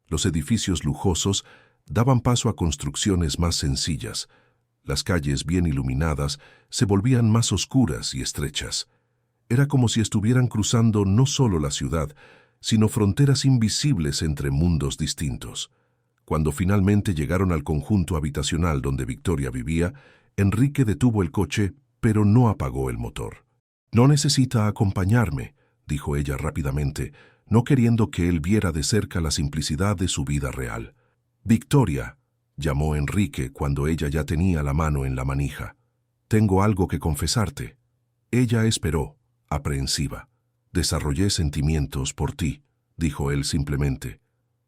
Los edificios lujosos daban paso a construcciones más sencillas. Las calles bien iluminadas se volvían más oscuras y estrechas. Era como si estuvieran cruzando no solo la ciudad, sino fronteras invisibles entre mundos distintos. Cuando finalmente llegaron al conjunto habitacional donde Victoria vivía, Enrique detuvo el coche, pero no apagó el motor. «No necesita acompañarme», dijo ella rápidamente, no queriendo que él viera de cerca la simplicidad de su vida real. «Victoria», llamó Enrique cuando ella ya tenía la mano en la manija. «Tengo algo que confesarte». Ella esperó, aprehensiva. «Desarrollé sentimientos por ti», dijo él simplemente.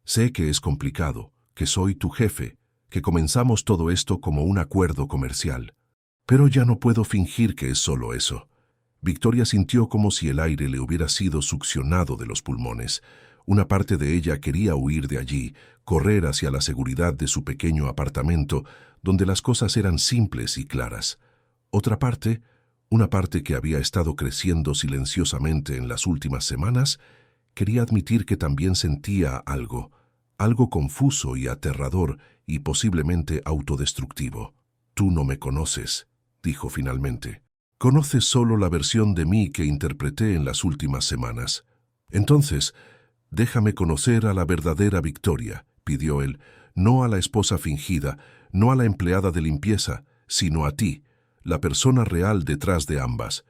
«Sé que es complicado, que soy tu jefe, que comenzamos todo esto como un acuerdo comercial. Pero ya no puedo fingir que es solo eso». Victoria sintió como si el aire le hubiera sido succionado de los pulmones. Una parte de ella quería huir de allí, correr hacia la seguridad de su pequeño apartamento, donde las cosas eran simples y claras. Otra parte, una parte que había estado creciendo silenciosamente en las últimas semanas, quería admitir que también sentía algo confuso y aterrador y posiblemente autodestructivo. «Tú no me conoces», dijo finalmente. «Conoces solo la versión de mí que interpreté en las últimas semanas. Entonces, déjame conocer a la verdadera Victoria», pidió él, «no a la esposa fingida, no a la empleada de limpieza, sino a ti, la persona real detrás de ambas».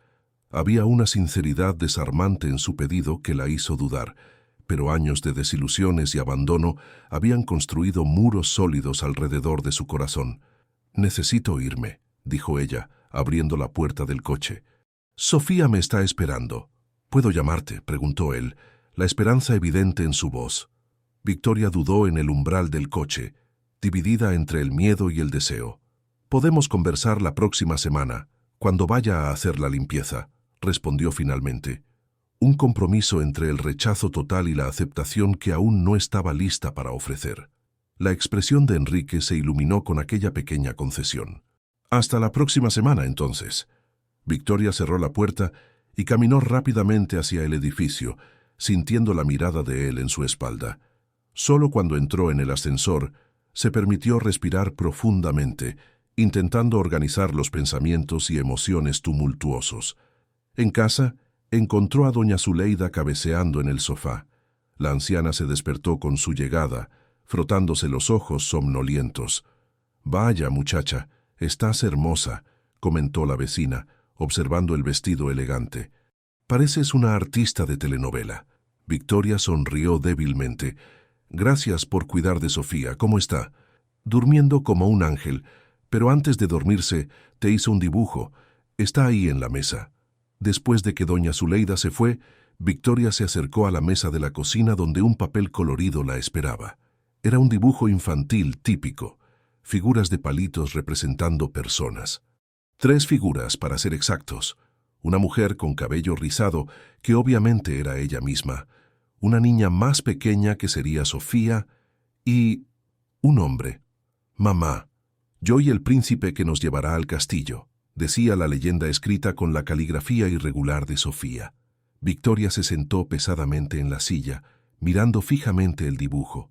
Había una sinceridad desarmante en su pedido que la hizo dudar, pero años de desilusiones y abandono habían construido muros sólidos alrededor de su corazón. «Necesito irme», dijo ella, abriendo la puerta del coche. «Sofía me está esperando». «¿Puedo llamarte?», preguntó él, la esperanza evidente en su voz. Victoria dudó en el umbral del coche, dividida entre el miedo y el deseo. «Podemos conversar la próxima semana, cuando vaya a hacer la limpieza», respondió finalmente. Un compromiso entre el rechazo total y la aceptación que aún no estaba lista para ofrecer. La expresión de Enrique se iluminó con aquella pequeña concesión. «Hasta la próxima semana, entonces». Victoria cerró la puerta y caminó rápidamente hacia el edificio, sintiendo la mirada de él en su espalda. Solo cuando entró en el ascensor, se permitió respirar profundamente, intentando organizar los pensamientos y emociones tumultuosos. En casa, encontró a doña Zuleida cabeceando en el sofá. La anciana se despertó con su llegada, frotándose los ojos somnolientos. «Vaya, muchacha, estás hermosa», comentó la vecina, observando el vestido elegante. «Pareces una artista de telenovela». Victoria sonrió débilmente. «Gracias por cuidar de Sofía. ¿Cómo está?» «Durmiendo como un ángel, pero antes de dormirse te hizo un dibujo. Está ahí en la mesa». Después de que doña Zuleida se fue, Victoria se acercó a la mesa de la cocina donde un papel colorido la esperaba. Era un dibujo infantil típico, figuras de palitos representando personas. 3 figuras, para ser exactos. Una mujer con cabello rizado, que obviamente era ella misma, una niña más pequeña que sería Sofía, y un hombre. «Mamá, yo y el príncipe que nos llevará al castillo», decía la leyenda escrita con la caligrafía irregular de Sofía. Victoria se sentó pesadamente en la silla, mirando fijamente el dibujo.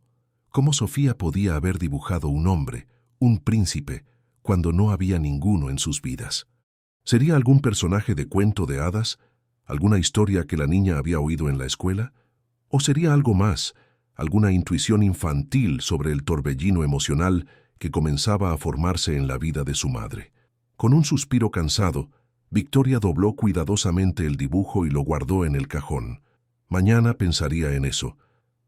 ¿Cómo Sofía podía haber dibujado un hombre, un príncipe, cuando no había ninguno en sus vidas? ¿Sería algún personaje de cuento de hadas? ¿Alguna historia que la niña había oído en la escuela? ¿O sería algo más, alguna intuición infantil sobre el torbellino emocional que comenzaba a formarse en la vida de su madre? Con un suspiro cansado, Victoria dobló cuidadosamente el dibujo y lo guardó en el cajón. Mañana pensaría en eso.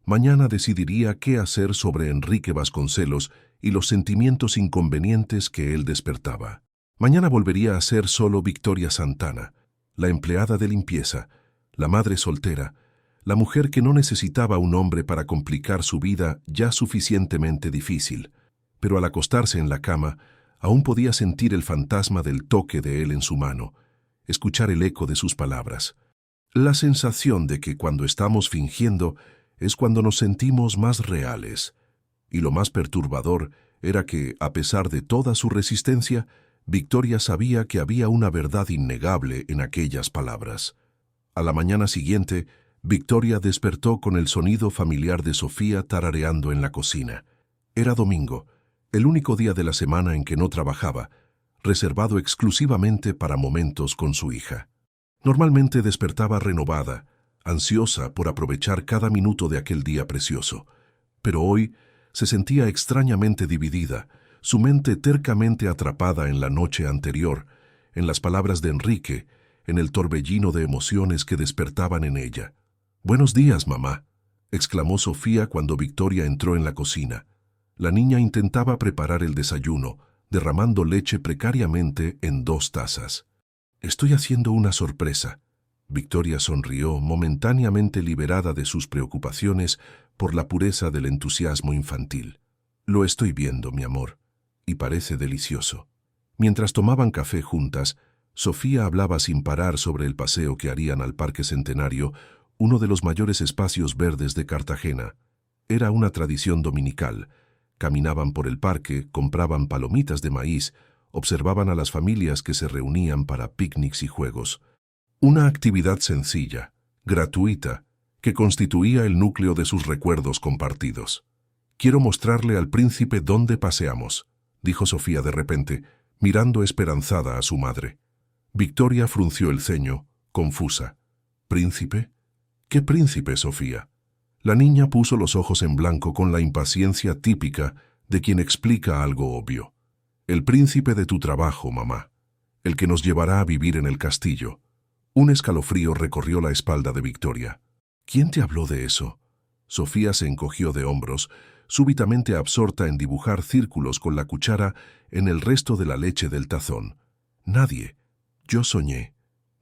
Mañana decidiría qué hacer sobre Enrique Vasconcelos y los sentimientos inconvenientes que él despertaba. Mañana volvería a ser solo Victoria Santana, la empleada de limpieza, la madre soltera, la mujer que no necesitaba un hombre para complicar su vida ya suficientemente difícil. Pero al acostarse en la cama, aún podía sentir el fantasma del toque de él en su mano, escuchar el eco de sus palabras. La sensación de que cuando estamos fingiendo es cuando nos sentimos más reales. Y lo más perturbador era que, a pesar de toda su resistencia, Victoria sabía que había una verdad innegable en aquellas palabras. A la mañana siguiente, Victoria despertó con el sonido familiar de Sofía tarareando en la cocina. Era domingo, el único día de la semana en que no trabajaba, reservado exclusivamente para momentos con su hija. Normalmente despertaba renovada, ansiosa por aprovechar cada minuto de aquel día precioso, pero hoy se sentía extrañamente dividida, su mente tercamente atrapada en la noche anterior, en las palabras de Enrique, en el torbellino de emociones que despertaban en ella. «Buenos días, mamá», exclamó Sofía cuando Victoria entró en la cocina. La niña intentaba preparar el desayuno, derramando leche precariamente en 2 tazas. «Estoy haciendo una sorpresa». Victoria sonrió, momentáneamente liberada de sus preocupaciones por la pureza del entusiasmo infantil. «Lo estoy viendo, mi amor, y parece delicioso». Mientras tomaban café juntas, Sofía hablaba sin parar sobre el paseo que harían al Parque Centenario, uno de los mayores espacios verdes de Cartagena. Era una tradición dominical. Caminaban por el parque, compraban palomitas de maíz, observaban a las familias que se reunían para picnics y juegos. Una actividad sencilla, gratuita, que constituía el núcleo de sus recuerdos compartidos. «Quiero mostrarle al príncipe dónde paseamos», dijo Sofía de repente, mirando esperanzada a su madre. Victoria frunció el ceño, confusa. «¿Príncipe? ¿Qué príncipe, Sofía?» La niña puso los ojos en blanco con la impaciencia típica de quien explica algo obvio. «El príncipe de tu trabajo, mamá. El que nos llevará a vivir en el castillo». Un escalofrío recorrió la espalda de Victoria. «¿Quién te habló de eso?» Sofía se encogió de hombros, súbitamente absorta en dibujar círculos con la cuchara en el resto de la leche del tazón. «Nadie. Yo soñé».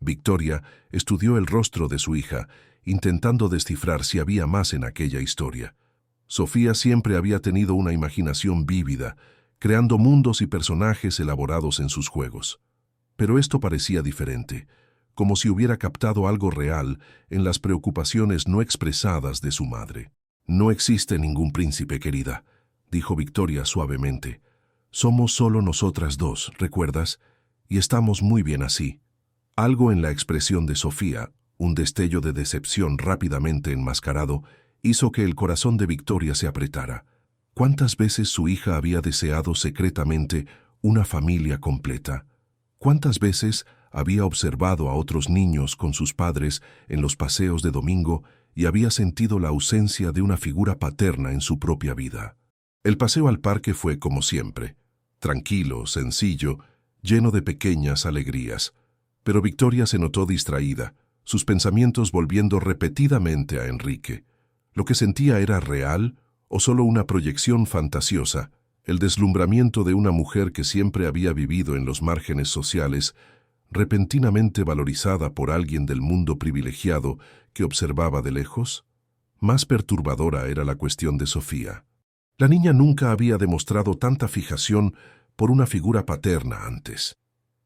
Victoria estudió el rostro de su hija, intentando descifrar si había más en aquella historia. Sofía siempre había tenido una imaginación vívida, creando mundos y personajes elaborados en sus juegos. Pero esto parecía diferente, como si hubiera captado algo real en las preocupaciones no expresadas de su madre. «No existe ningún príncipe, querida», dijo Victoria suavemente. «Somos solo nosotras dos, ¿recuerdas? Y estamos muy bien así». Algo en la expresión de Sofía, un destello de decepción rápidamente enmascarado, hizo que el corazón de Victoria se apretara. ¿Cuántas veces su hija había deseado secretamente una familia completa? ¿Cuántas veces había observado a otros niños con sus padres en los paseos de domingo y había sentido la ausencia de una figura paterna en su propia vida? El paseo al parque fue como siempre, tranquilo, sencillo, lleno de pequeñas alegrías. Pero Victoria se notó distraída, sus pensamientos volviendo repetidamente a Enrique. ¿Lo que sentía era real o solo una proyección fantasiosa, el deslumbramiento de una mujer que siempre había vivido en los márgenes sociales, repentinamente valorizada por alguien del mundo privilegiado que observaba de lejos? Más perturbadora era la cuestión de Sofía. La niña nunca había demostrado tanta fijación por una figura paterna antes.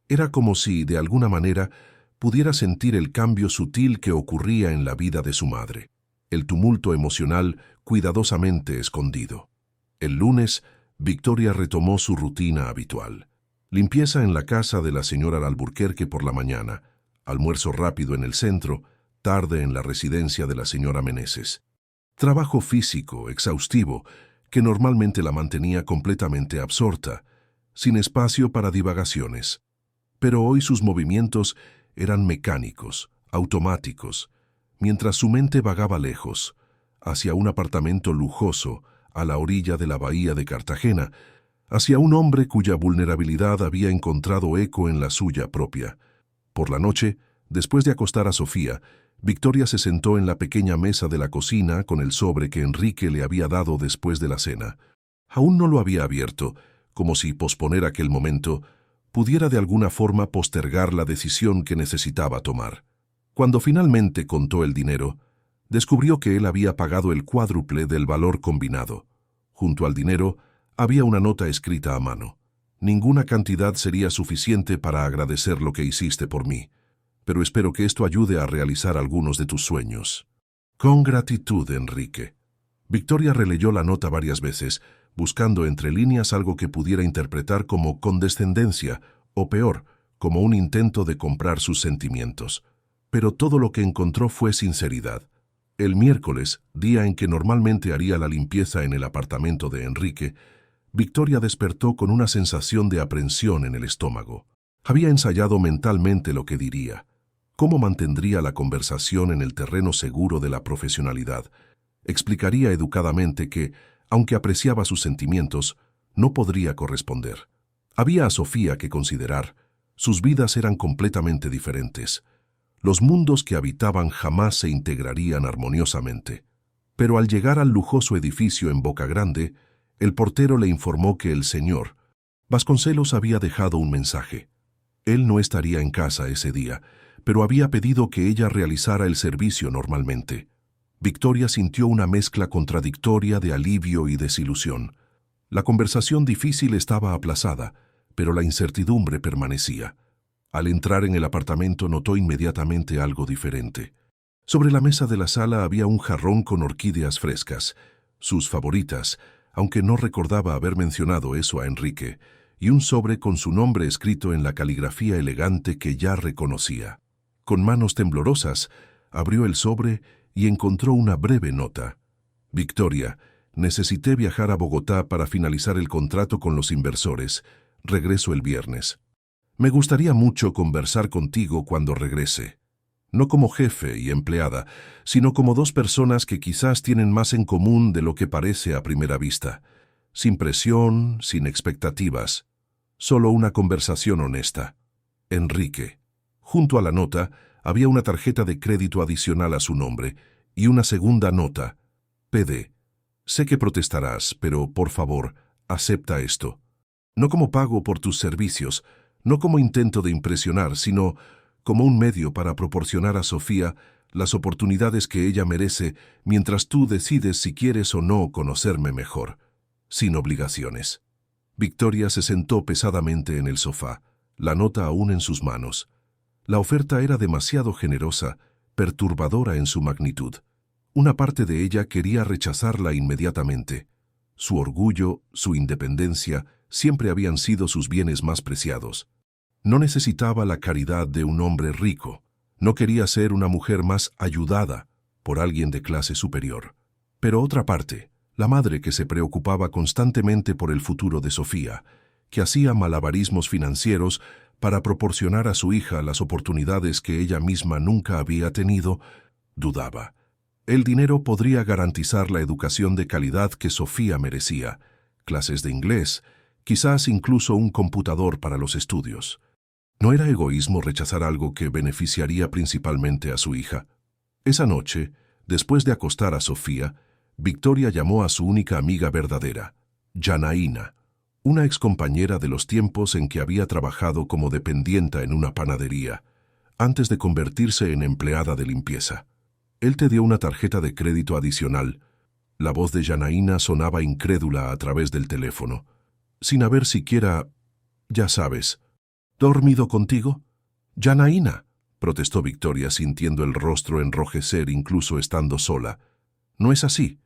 Era como si, de alguna manera, pudiera sentir el cambio sutil que ocurría en la vida de su madre, el tumulto emocional cuidadosamente escondido. El lunes, Victoria retomó su rutina habitual. Limpieza en la casa de la señora Alburquerque por la mañana, almuerzo rápido en el centro, tarde en la residencia de la señora Meneses. Trabajo físico, exhaustivo, que normalmente la mantenía completamente absorta, sin espacio para divagaciones. Pero hoy sus movimientos eran mecánicos, automáticos, mientras su mente vagaba lejos, hacia un apartamento lujoso a la orilla de la bahía de Cartagena, hacia un hombre cuya vulnerabilidad había encontrado eco en la suya propia. Por la noche, después de acostar a Sofía, Victoria se sentó en la pequeña mesa de la cocina con el sobre que Enrique le había dado después de la cena. Aún no lo había abierto, como si posponer aquel momento pudiera de alguna forma postergar la decisión que necesitaba tomar. Cuando finalmente contó el dinero, descubrió que él había pagado el cuádruple del valor combinado. Junto al dinero había una nota escrita a mano. «Ninguna cantidad sería suficiente para agradecer lo que hiciste por mí, pero espero que esto ayude a realizar algunos de tus sueños. Con gratitud, Enrique». Victoria releyó la nota varias veces, buscando entre líneas algo que pudiera interpretar como condescendencia, o peor, como un intento de comprar sus sentimientos. Pero todo lo que encontró fue sinceridad. El miércoles, día en que normalmente haría la limpieza en el apartamento de Enrique, Victoria despertó con una sensación de aprensión en el estómago. Había ensayado mentalmente lo que diría, cómo mantendría la conversación en el terreno seguro de la profesionalidad. Explicaría educadamente que, aunque apreciaba sus sentimientos, no podría corresponder. Había a Sofía que considerar. Sus vidas eran completamente diferentes. Los mundos que habitaban jamás se integrarían armoniosamente. Pero al llegar al lujoso edificio en Boca Grande, el portero le informó que el señor Vasconcelos había dejado un mensaje. Él no estaría en casa ese día, pero había pedido que ella realizara el servicio normalmente. Victoria sintió una mezcla contradictoria de alivio y desilusión. La conversación difícil estaba aplazada, pero la incertidumbre permanecía. Al entrar en el apartamento notó inmediatamente algo diferente. Sobre la mesa de la sala había un jarrón con orquídeas frescas, sus favoritas, aunque no recordaba haber mencionado eso a Enrique, y un sobre con su nombre escrito en la caligrafía elegante que ya reconocía. Con manos temblorosas, abrió el sobre y encontró una breve nota. Victoria, necesité viajar a Bogotá para finalizar el contrato con los inversores. Regreso el viernes. Me gustaría mucho conversar contigo cuando regrese. No como jefe y empleada, sino como dos personas que quizás tienen más en común de lo que parece a primera vista. Sin presión, sin expectativas. Solo una conversación honesta. Enrique. Junto a la nota había una tarjeta de crédito adicional a su nombre y una segunda nota. PD. Sé que protestarás, pero por favor, acepta esto. No como pago por tus servicios, no como intento de impresionar, sino como un medio para proporcionar a Sofía las oportunidades que ella merece mientras tú decides si quieres o no conocerme mejor, sin obligaciones. Victoria se sentó pesadamente en el sofá, la nota aún en sus manos. La oferta era demasiado generosa, perturbadora en su magnitud. Una parte de ella quería rechazarla inmediatamente. Su orgullo, su independencia, siempre habían sido sus bienes más preciados. No necesitaba la caridad de un hombre rico. No quería ser una mujer más ayudada por alguien de clase superior. Pero otra parte, la madre que se preocupaba constantemente por el futuro de Sofía, que hacía malabarismos financieros para proporcionar a su hija las oportunidades que ella misma nunca había tenido, dudaba. El dinero podría garantizar la educación de calidad que Sofía merecía, clases de inglés, quizás incluso un computador para los estudios. ¿No era egoísmo rechazar algo que beneficiaría principalmente a su hija? Esa noche, después de acostar a Sofía, Victoria llamó a su única amiga verdadera, Janaína, una excompañera de los tiempos en que había trabajado como dependienta en una panadería, antes de convertirse en empleada de limpieza. Él te dio una tarjeta de crédito adicional. La voz de Janaína sonaba incrédula a través del teléfono, sin haber siquiera, ya sabes, ¿dormido contigo? Janaína, protestó Victoria sintiendo el rostro enrojecer incluso estando sola. No es así.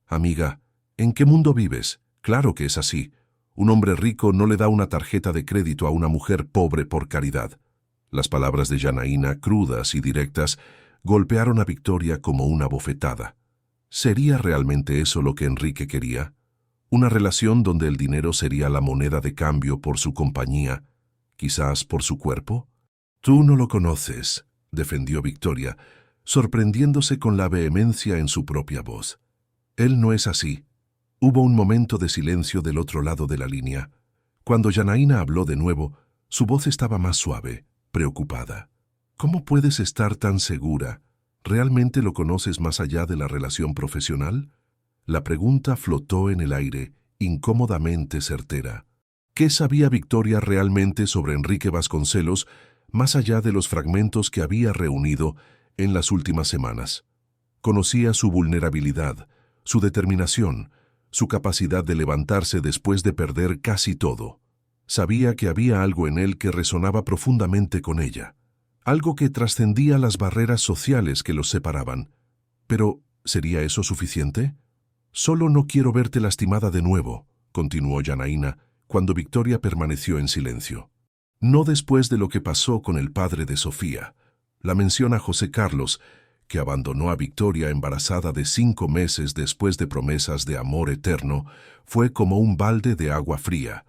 Amiga, ¿en qué mundo vives? Claro que es así. Un hombre rico no le da una tarjeta de crédito a una mujer pobre por caridad. Las palabras de Janaína, crudas y directas, golpearon a Victoria como una bofetada. ¿Sería realmente eso lo que Enrique quería? ¿Una relación donde el dinero sería la moneda de cambio por su compañía, quizás por su cuerpo? Tú no lo conoces, defendió Victoria, sorprendiéndose con la vehemencia en su propia voz. Él no es así. Hubo un momento de silencio del otro lado de la línea. Cuando Janaína habló de nuevo, su voz estaba más suave, preocupada. ¿Cómo puedes estar tan segura? ¿Realmente lo conoces más allá de la relación profesional? La pregunta flotó en el aire, incómodamente certera. ¿Qué sabía Victoria realmente sobre Enrique Vasconcelos, más allá de los fragmentos que había reunido en las últimas semanas? Conocía su vulnerabilidad, su determinación, su capacidad de levantarse después de perder casi todo. Sabía que había algo en él que resonaba profundamente con ella, algo que trascendía las barreras sociales que los separaban. Pero, ¿sería eso suficiente? Solo no quiero verte lastimada de nuevo, continuó Janaína, cuando Victoria permaneció en silencio. No después de lo que pasó con el padre de Sofía. La menciona José Carlos, que abandonó a Victoria embarazada de 5 meses después de promesas de amor eterno, fue como un balde de agua fría.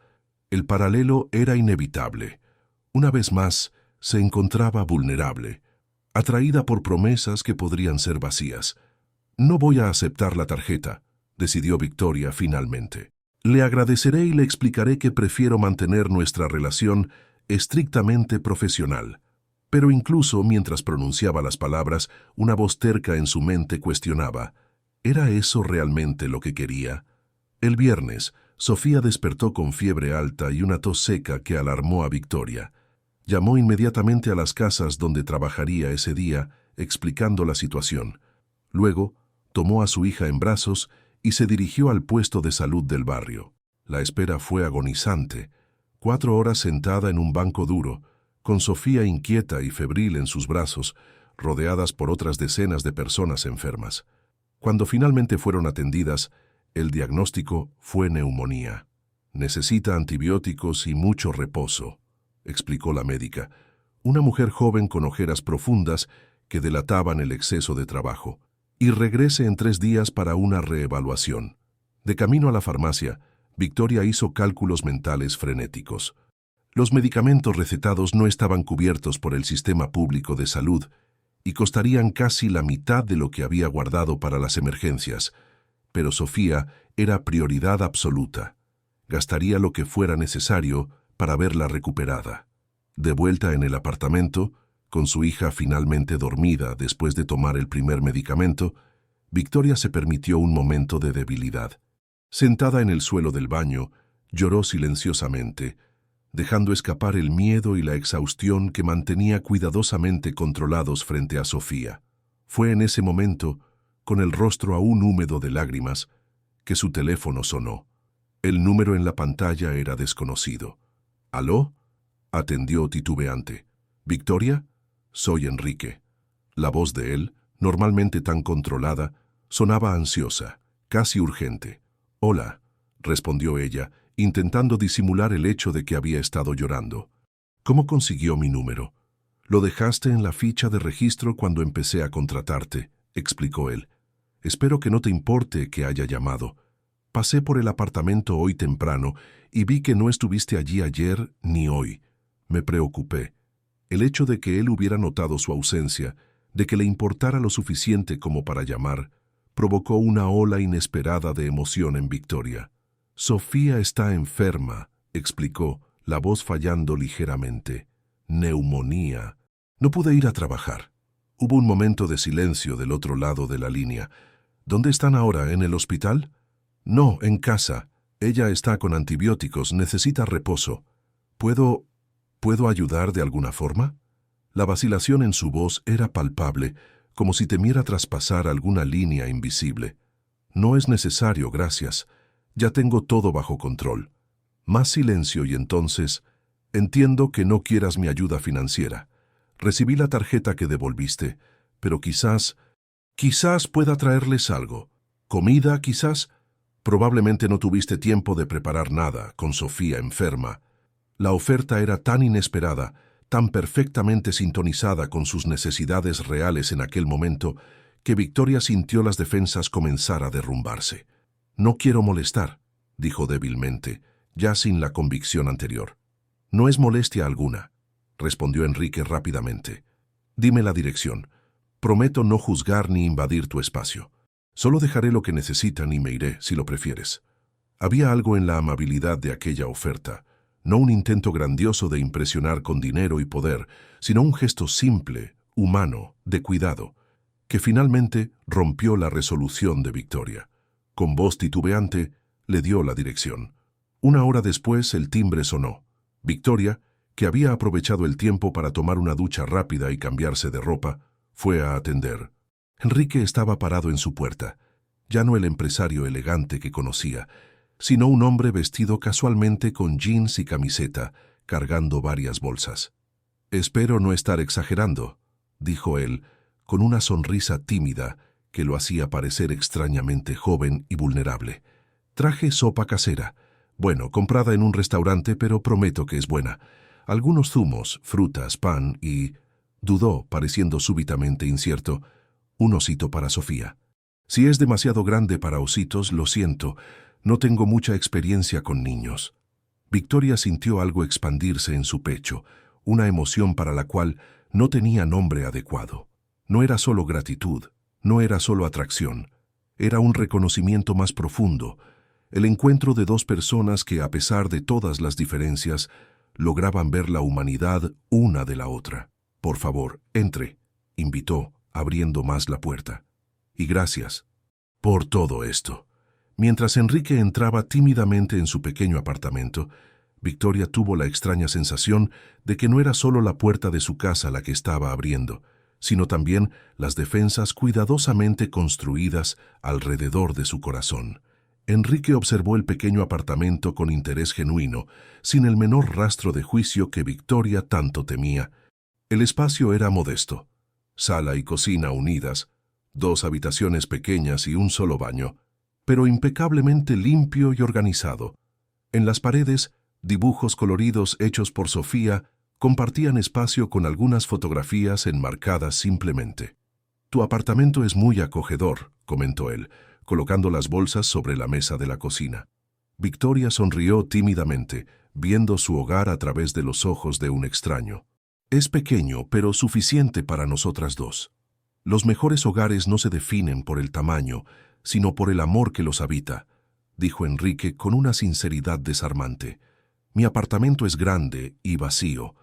El paralelo era inevitable. Una vez más, se encontraba vulnerable, atraída por promesas que podrían ser vacías. No voy a aceptar la tarjeta, decidió Victoria finalmente. Le agradeceré y le explicaré que prefiero mantener nuestra relación estrictamente profesional. Pero incluso mientras pronunciaba las palabras, una voz terca en su mente cuestionaba: ¿era eso realmente lo que quería? El viernes, Sofía despertó con fiebre alta y una tos seca que alarmó a Victoria. Llamó inmediatamente a las casas donde trabajaría ese día, explicando la situación. Luego, tomó a su hija en brazos y se dirigió al puesto de salud del barrio. La espera fue agonizante. 4 horas sentada en un banco duro, con Sofía inquieta y febril en sus brazos, rodeadas por otras decenas de personas enfermas. Cuando finalmente fueron atendidas, el diagnóstico fue neumonía. Necesita antibióticos y mucho reposo, explicó la médica, una mujer joven con ojeras profundas que delataban el exceso de trabajo, y regrese en 3 días para una reevaluación. De camino a la farmacia, Victoria hizo cálculos mentales frenéticos. Los medicamentos recetados no estaban cubiertos por el sistema público de salud y costarían casi la mitad de lo que había guardado para las emergencias, pero Sofía era prioridad absoluta. Gastaría lo que fuera necesario para verla recuperada. De vuelta en el apartamento, con su hija finalmente dormida después de tomar el primer medicamento, Victoria se permitió un momento de debilidad. Sentada en el suelo del baño, lloró silenciosamente, dejando escapar el miedo y la exhaustión que mantenía cuidadosamente controlados frente a Sofía. Fue en ese momento, con el rostro aún húmedo de lágrimas, que su teléfono sonó. El número en la pantalla era desconocido. ¿Aló? Atendió titubeante. ¿Victoria? Soy Enrique. La voz de él, normalmente tan controlada, sonaba ansiosa, casi urgente. Hola, respondió ella, intentando disimular el hecho de que había estado llorando. ¿Cómo consiguió mi número? Lo dejaste en la ficha de registro cuando empecé a contratarte, explicó él. Espero que no te importe que haya llamado. Pasé por el apartamento hoy temprano y vi que no estuviste allí ayer ni hoy. Me preocupé. El hecho de que él hubiera notado su ausencia, de que le importara lo suficiente como para llamar, provocó una ola inesperada de emoción en Victoria. Sofía está enferma, explicó, la voz fallando ligeramente. Neumonía. No pude ir a trabajar. Hubo un momento de silencio del otro lado de la línea. ¿Dónde están ahora? ¿En el hospital? No, en casa. Ella está con antibióticos, necesita reposo. ¿Puedo ayudar de alguna forma? La vacilación en su voz era palpable, como si temiera traspasar alguna línea invisible. No es necesario, gracias. Ya tengo todo bajo control. Más silencio y entonces, entiendo que no quieras mi ayuda financiera. Recibí la tarjeta que devolviste, pero quizás pueda traerles algo. ¿Comida, quizás? Probablemente no tuviste tiempo de preparar nada, con Sofía enferma. La oferta era tan inesperada, tan perfectamente sintonizada con sus necesidades reales en aquel momento, que Victoria sintió las defensas comenzar a derrumbarse. No quiero molestar, dijo débilmente, ya sin la convicción anterior. No es molestia alguna, respondió Enrique rápidamente. Dime la dirección. Prometo no juzgar ni invadir tu espacio. Solo dejaré lo que necesitan y me iré, si lo prefieres. Había algo en la amabilidad de aquella oferta, no un intento grandioso de impresionar con dinero y poder, sino un gesto simple, humano, de cuidado, que finalmente rompió la resolución de Victoria. Con voz titubeante, le dio la dirección. 1 hora después el timbre sonó. Victoria, que había aprovechado el tiempo para tomar una ducha rápida y cambiarse de ropa, fue a atender. Enrique estaba parado en su puerta, ya no el empresario elegante que conocía, sino un hombre vestido casualmente con jeans y camiseta, cargando varias bolsas. «Espero no estar exagerando», dijo él, con una sonrisa tímida que lo hacía parecer extrañamente joven y vulnerable. «Traje sopa casera. Bueno, comprada en un restaurante, pero prometo que es buena. Algunos zumos, frutas, pan y...» Dudó, pareciendo súbitamente incierto. «Un osito para Sofía. Si es demasiado grande para ositos, lo siento. No tengo mucha experiencia con niños». Victoria sintió algo expandirse en su pecho, una emoción para la cual no tenía nombre adecuado. No era solo gratitud, no era solo atracción, era un reconocimiento más profundo, El encuentro de dos personas que, a pesar de todas las diferencias, lograban ver la humanidad una de la otra. «Por favor, entre», invitó, abriendo más la puerta. «Y gracias por todo esto». Mientras Enrique entraba tímidamente en su pequeño apartamento, Victoria tuvo la extraña sensación de que no era solo la puerta de su casa la que estaba abriendo, sino también las defensas cuidadosamente construidas alrededor de su corazón. Enrique observó el pequeño apartamento con interés genuino, sin el menor rastro de juicio que Victoria tanto temía. El espacio era modesto. Sala y cocina unidas, 2 habitaciones pequeñas y un solo baño, pero impecablemente limpio y organizado. En las paredes, dibujos coloridos hechos por Sofía compartían espacio con algunas fotografías enmarcadas simplemente. «Tu apartamento es muy acogedor», comentó él, colocando las bolsas sobre la mesa de la cocina. Victoria sonrió tímidamente, viendo su hogar a través de los ojos de un extraño. «Es pequeño, pero suficiente para nosotras dos. Los mejores hogares no se definen por el tamaño, sino por el amor que los habita», dijo Enrique con una sinceridad desarmante. «Mi apartamento es grande y vacío.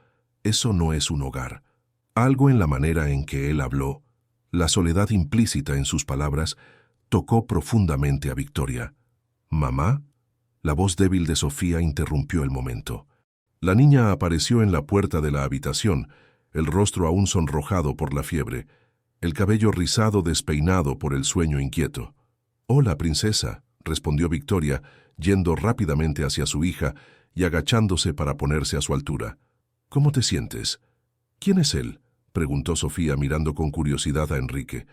Eso no es un hogar». Algo en la manera en que él habló, la soledad implícita en sus palabras, tocó profundamente a Victoria. «¿Mamá?». La voz débil de Sofía interrumpió el momento. La niña apareció en la puerta de la habitación, el rostro aún sonrojado por la fiebre, el cabello rizado despeinado por el sueño inquieto. «Hola, princesa», respondió Victoria, yendo rápidamente hacia su hija y agachándose para ponerse a su altura. «¿Cómo te sientes?». «¿Quién es él?», preguntó Sofía mirando con curiosidad a Enrique.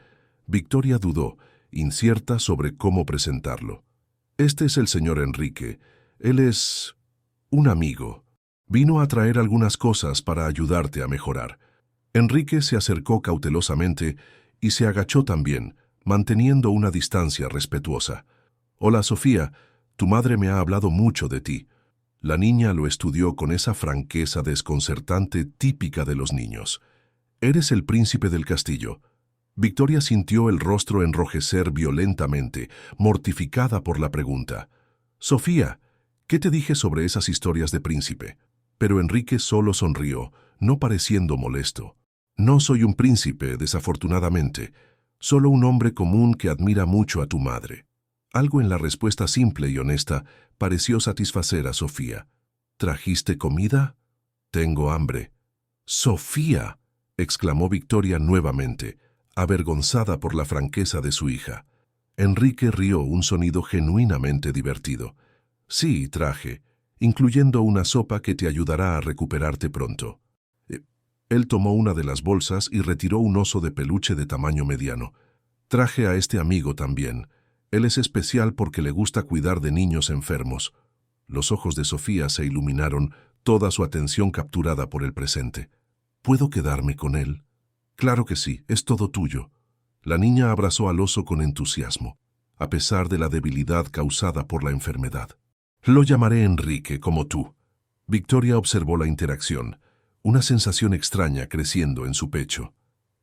Victoria dudó, incierta sobre cómo presentarlo. «Este es el señor Enrique. Él es un amigo. Vino a traer algunas cosas para ayudarte a mejorar». Enrique se acercó cautelosamente y se agachó también, manteniendo una distancia respetuosa. «Hola, Sofía. Tu madre me ha hablado mucho de ti». La niña lo estudió con esa franqueza desconcertante típica de los niños. «Eres el príncipe del castillo». Victoria sintió el rostro enrojecer violentamente, mortificada por la pregunta. «Sofía, ¿qué te dije sobre esas historias de príncipe?». Pero Enrique solo sonrió, no pareciendo molesto. «No soy un príncipe, desafortunadamente, solo un hombre común que admira mucho a tu madre». Algo en la respuesta simple y honesta pareció satisfacer a Sofía. «¿Trajiste comida?». «Tengo hambre». «¡Sofía!», exclamó Victoria nuevamente, avergonzada por la franqueza de su hija. Enrique rió un sonido genuinamente divertido. «Sí, traje, incluyendo una sopa que te ayudará a recuperarte pronto». Él tomó una de las bolsas y retiró un oso de peluche de tamaño mediano. «Traje a este amigo también. Él es especial porque le gusta cuidar de niños enfermos». Los ojos de Sofía se iluminaron, toda su atención capturada por el presente. «¿Puedo quedarme con él?». «Claro que sí, es todo tuyo». La niña abrazó al oso con entusiasmo, a pesar de la debilidad causada por la enfermedad. «Lo llamaré Enrique, como tú». Victoria observó la interacción, una sensación extraña creciendo en su pecho.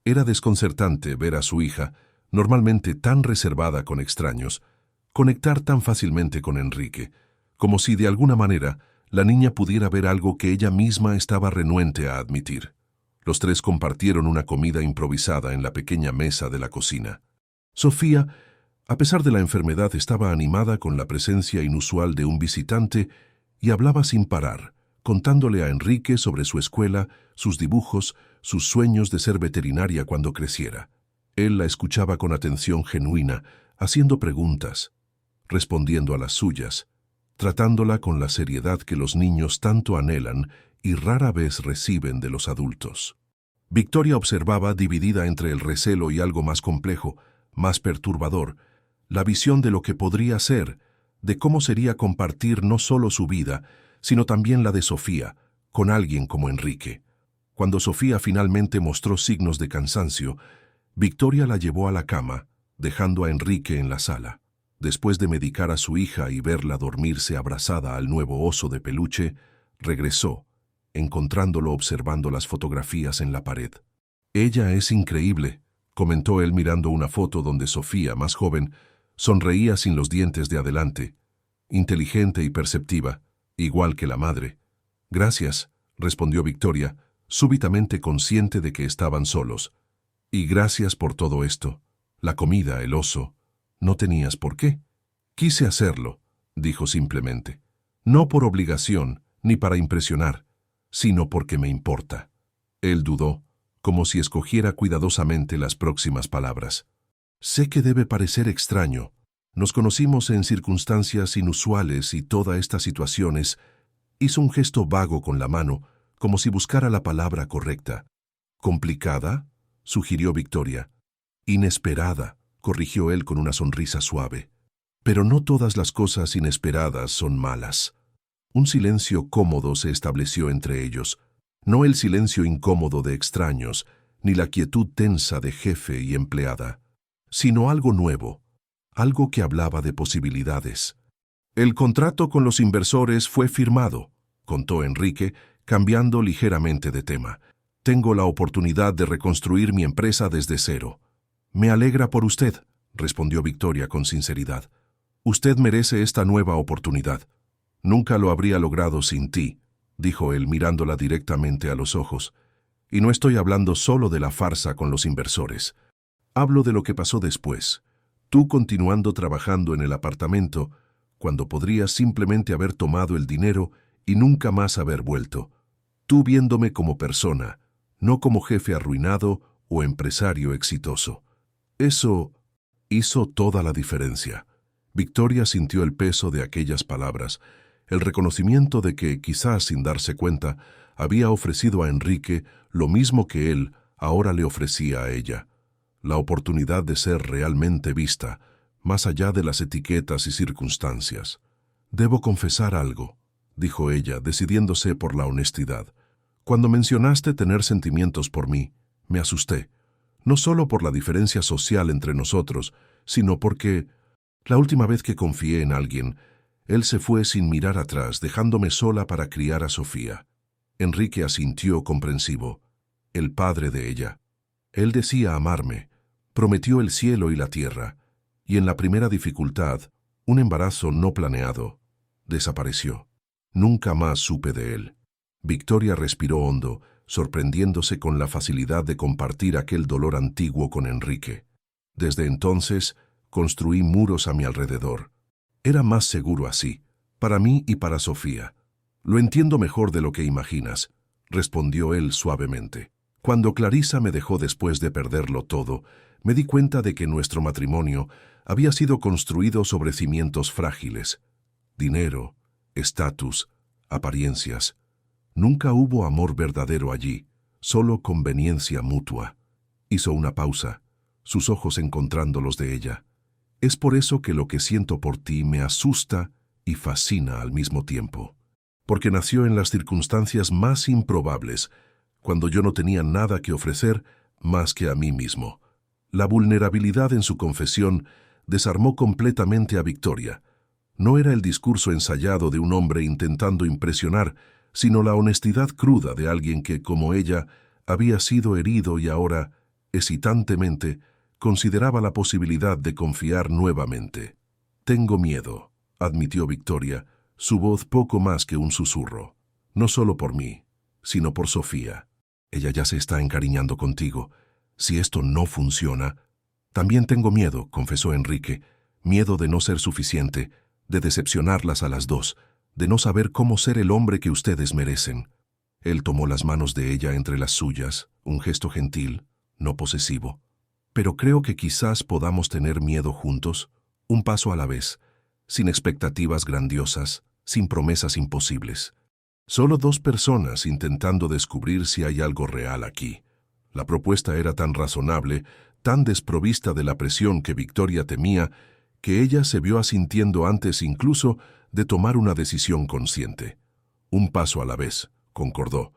Era desconcertante ver a su hija, normalmente tan reservada con extraños, conectar tan fácilmente con Enrique, como si de alguna manera la niña pudiera ver algo que ella misma estaba renuente a admitir. Los tres compartieron una comida improvisada en la pequeña mesa de la cocina. Sofía, a pesar de la enfermedad, estaba animada con la presencia inusual de un visitante y hablaba sin parar, contándole a Enrique sobre su escuela, sus dibujos, sus sueños de ser veterinaria cuando creciera. Él la escuchaba con atención genuina, haciendo preguntas, respondiendo a las suyas, tratándola con la seriedad que los niños tanto anhelan y rara vez reciben de los adultos. Victoria observaba, dividida entre el recelo y algo más complejo, más perturbador, la visión de lo que podría ser, de cómo sería compartir no solo su vida, sino también la de Sofía, con alguien como Enrique. Cuando Sofía finalmente mostró signos de cansancio, Victoria la llevó a la cama, dejando a Enrique en la sala. Después de medicar a su hija y verla dormirse abrazada al nuevo oso de peluche, regresó, encontrándolo observando las fotografías en la pared. «Ella es increíble», comentó él mirando una foto donde Sofía, más joven, sonreía sin los dientes de adelante. inteligente y perceptiva, igual que la madre. Gracias, respondió Victoria, súbitamente consciente de que estaban solos. Y gracias por todo esto. La comida, el oso. No tenías por qué. Quise hacerlo, dijo simplemente. No por obligación, ni para impresionar, sino porque me importa. Él dudó, como si escogiera cuidadosamente las próximas palabras. Sé que debe parecer extraño. Nos conocimos en circunstancias inusuales y toda esta situación hizo un gesto vago con la mano, como si buscara la palabra correcta. ¿Complicada?, sugirió Victoria. Inesperada, corrigió él con una sonrisa suave. Pero no todas las cosas inesperadas son malas. Un silencio cómodo se estableció entre ellos, no el silencio incómodo de extraños, ni la quietud tensa de jefe y empleada, sino algo nuevo, algo que hablaba de posibilidades. El contrato con los inversores fue firmado, contó Enrique, cambiando ligeramente de tema. Tengo la oportunidad de reconstruir mi empresa desde cero. Me alegra por usted, respondió Victoria con sinceridad. Usted merece esta nueva oportunidad. Nunca lo habría logrado sin ti, dijo él mirándola directamente a los ojos. Y no estoy hablando solo de la farsa con los inversores. Hablo de lo que pasó después. Tú continuando trabajando en el apartamento, cuando podrías simplemente haber tomado el dinero y nunca más haber vuelto. Tú viéndome como persona, no como jefe arruinado o empresario exitoso. Eso hizo toda la diferencia. Victoria sintió el peso de aquellas palabras, el reconocimiento de que, quizás sin darse cuenta, había ofrecido a Enrique lo mismo que él ahora le ofrecía a ella, la oportunidad de ser realmente vista, más allá de las etiquetas y circunstancias. Debo confesar algo, dijo ella, decidiéndose por la honestidad. Cuando mencionaste tener sentimientos por mí, me asusté, no solo por la diferencia social entre nosotros, sino porque, la última vez que confié en alguien, él se fue sin mirar atrás, dejándome sola para criar a Sofía. Enrique asintió comprensivo, el padre de ella. Él decía amarme, prometió el cielo y la tierra, y en la primera dificultad, un embarazo no planeado, desapareció. Nunca más supe de él. Victoria respiró hondo, sorprendiéndose con la facilidad de compartir aquel dolor antiguo con Enrique. Desde entonces, construí muros a mi alrededor. Era más seguro así, para mí y para Sofía. Lo entiendo mejor de lo que imaginas, respondió él suavemente. Cuando Clarisa me dejó después de perderlo todo, me di cuenta de que nuestro matrimonio había sido construido sobre cimientos frágiles. Dinero, estatus, apariencias. Nunca hubo amor verdadero allí, solo conveniencia mutua. Hizo una pausa, sus ojos encontrando los de ella. Es por eso que lo que siento por ti me asusta y fascina al mismo tiempo. Porque nació en las circunstancias más improbables, cuando yo no tenía nada que ofrecer más que a mí mismo. La vulnerabilidad en su confesión desarmó completamente a Victoria. No era el discurso ensayado de un hombre intentando impresionar, sino la honestidad cruda de alguien que, como ella, había sido herido y ahora, hesitantemente, consideraba la posibilidad de confiar nuevamente. «Tengo miedo», admitió Victoria, su voz poco más que un susurro. «No solo por mí, sino por Sofía. Ella ya se está encariñando contigo. Si esto no funciona...» «También tengo miedo», confesó Enrique, «miedo de no ser suficiente, de decepcionarlas a las dos, de no saber cómo ser el hombre que ustedes merecen». Él tomó las manos de ella entre las suyas, un gesto gentil, no posesivo. «Pero creo que quizás podamos tener miedo juntos, un paso a la vez, sin expectativas grandiosas, sin promesas imposibles. Solo dos personas intentando descubrir si hay algo real aquí». La propuesta era tan razonable, tan desprovista de la presión que Victoria temía, que ella se vio asintiendo antes incluso de tomar una decisión consciente. «Un paso a la vez», concordó.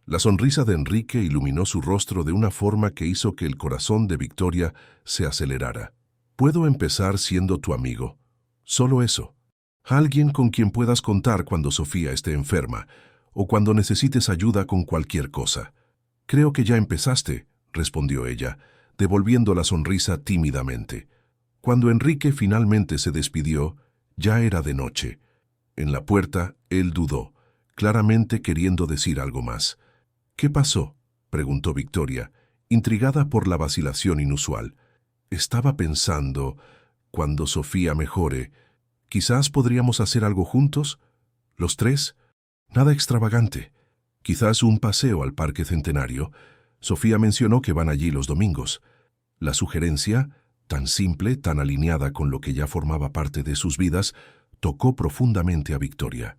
La sonrisa de Enrique iluminó su rostro de una forma que hizo que el corazón de Victoria se acelerara. «Puedo empezar siendo tu amigo. Solo eso. Alguien con quien puedas contar cuando Sofía esté enferma o cuando necesites ayuda con cualquier cosa». «Creo que ya empezaste», respondió ella, devolviendo la sonrisa tímidamente. Cuando Enrique finalmente se despidió, Ya era de noche. En la puerta, él dudó, claramente queriendo decir algo más. «¿Qué pasó?», preguntó Victoria, intrigada por la vacilación inusual. «Estaba pensando, cuando Sofía mejore, quizás podríamos hacer algo juntos, los tres. Nada extravagante. Quizás un paseo al Parque Centenario. Sofía mencionó que van allí los domingos». La sugerencia, tan simple, tan alineada con lo que ya formaba parte de sus vidas, tocó profundamente a Victoria.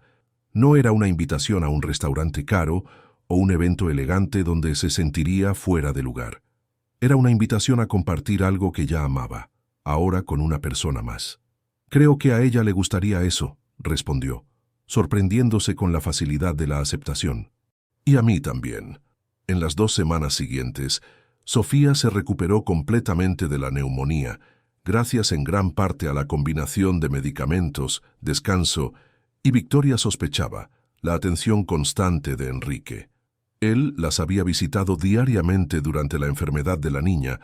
No era una invitación a un restaurante caro o un evento elegante donde se sentiría fuera de lugar. Era una invitación a compartir algo que ya amaba, ahora con una persona más. «Creo que a ella le gustaría eso», respondió, sorprendiéndose con la facilidad de la aceptación. «Y a mí también». En las 2 semanas siguientes, Sofía se recuperó completamente de la neumonía, gracias en gran parte a la combinación de medicamentos, descanso y, Victoria sospechaba, la atención constante de Enrique. Él las había visitado diariamente durante la enfermedad de la niña,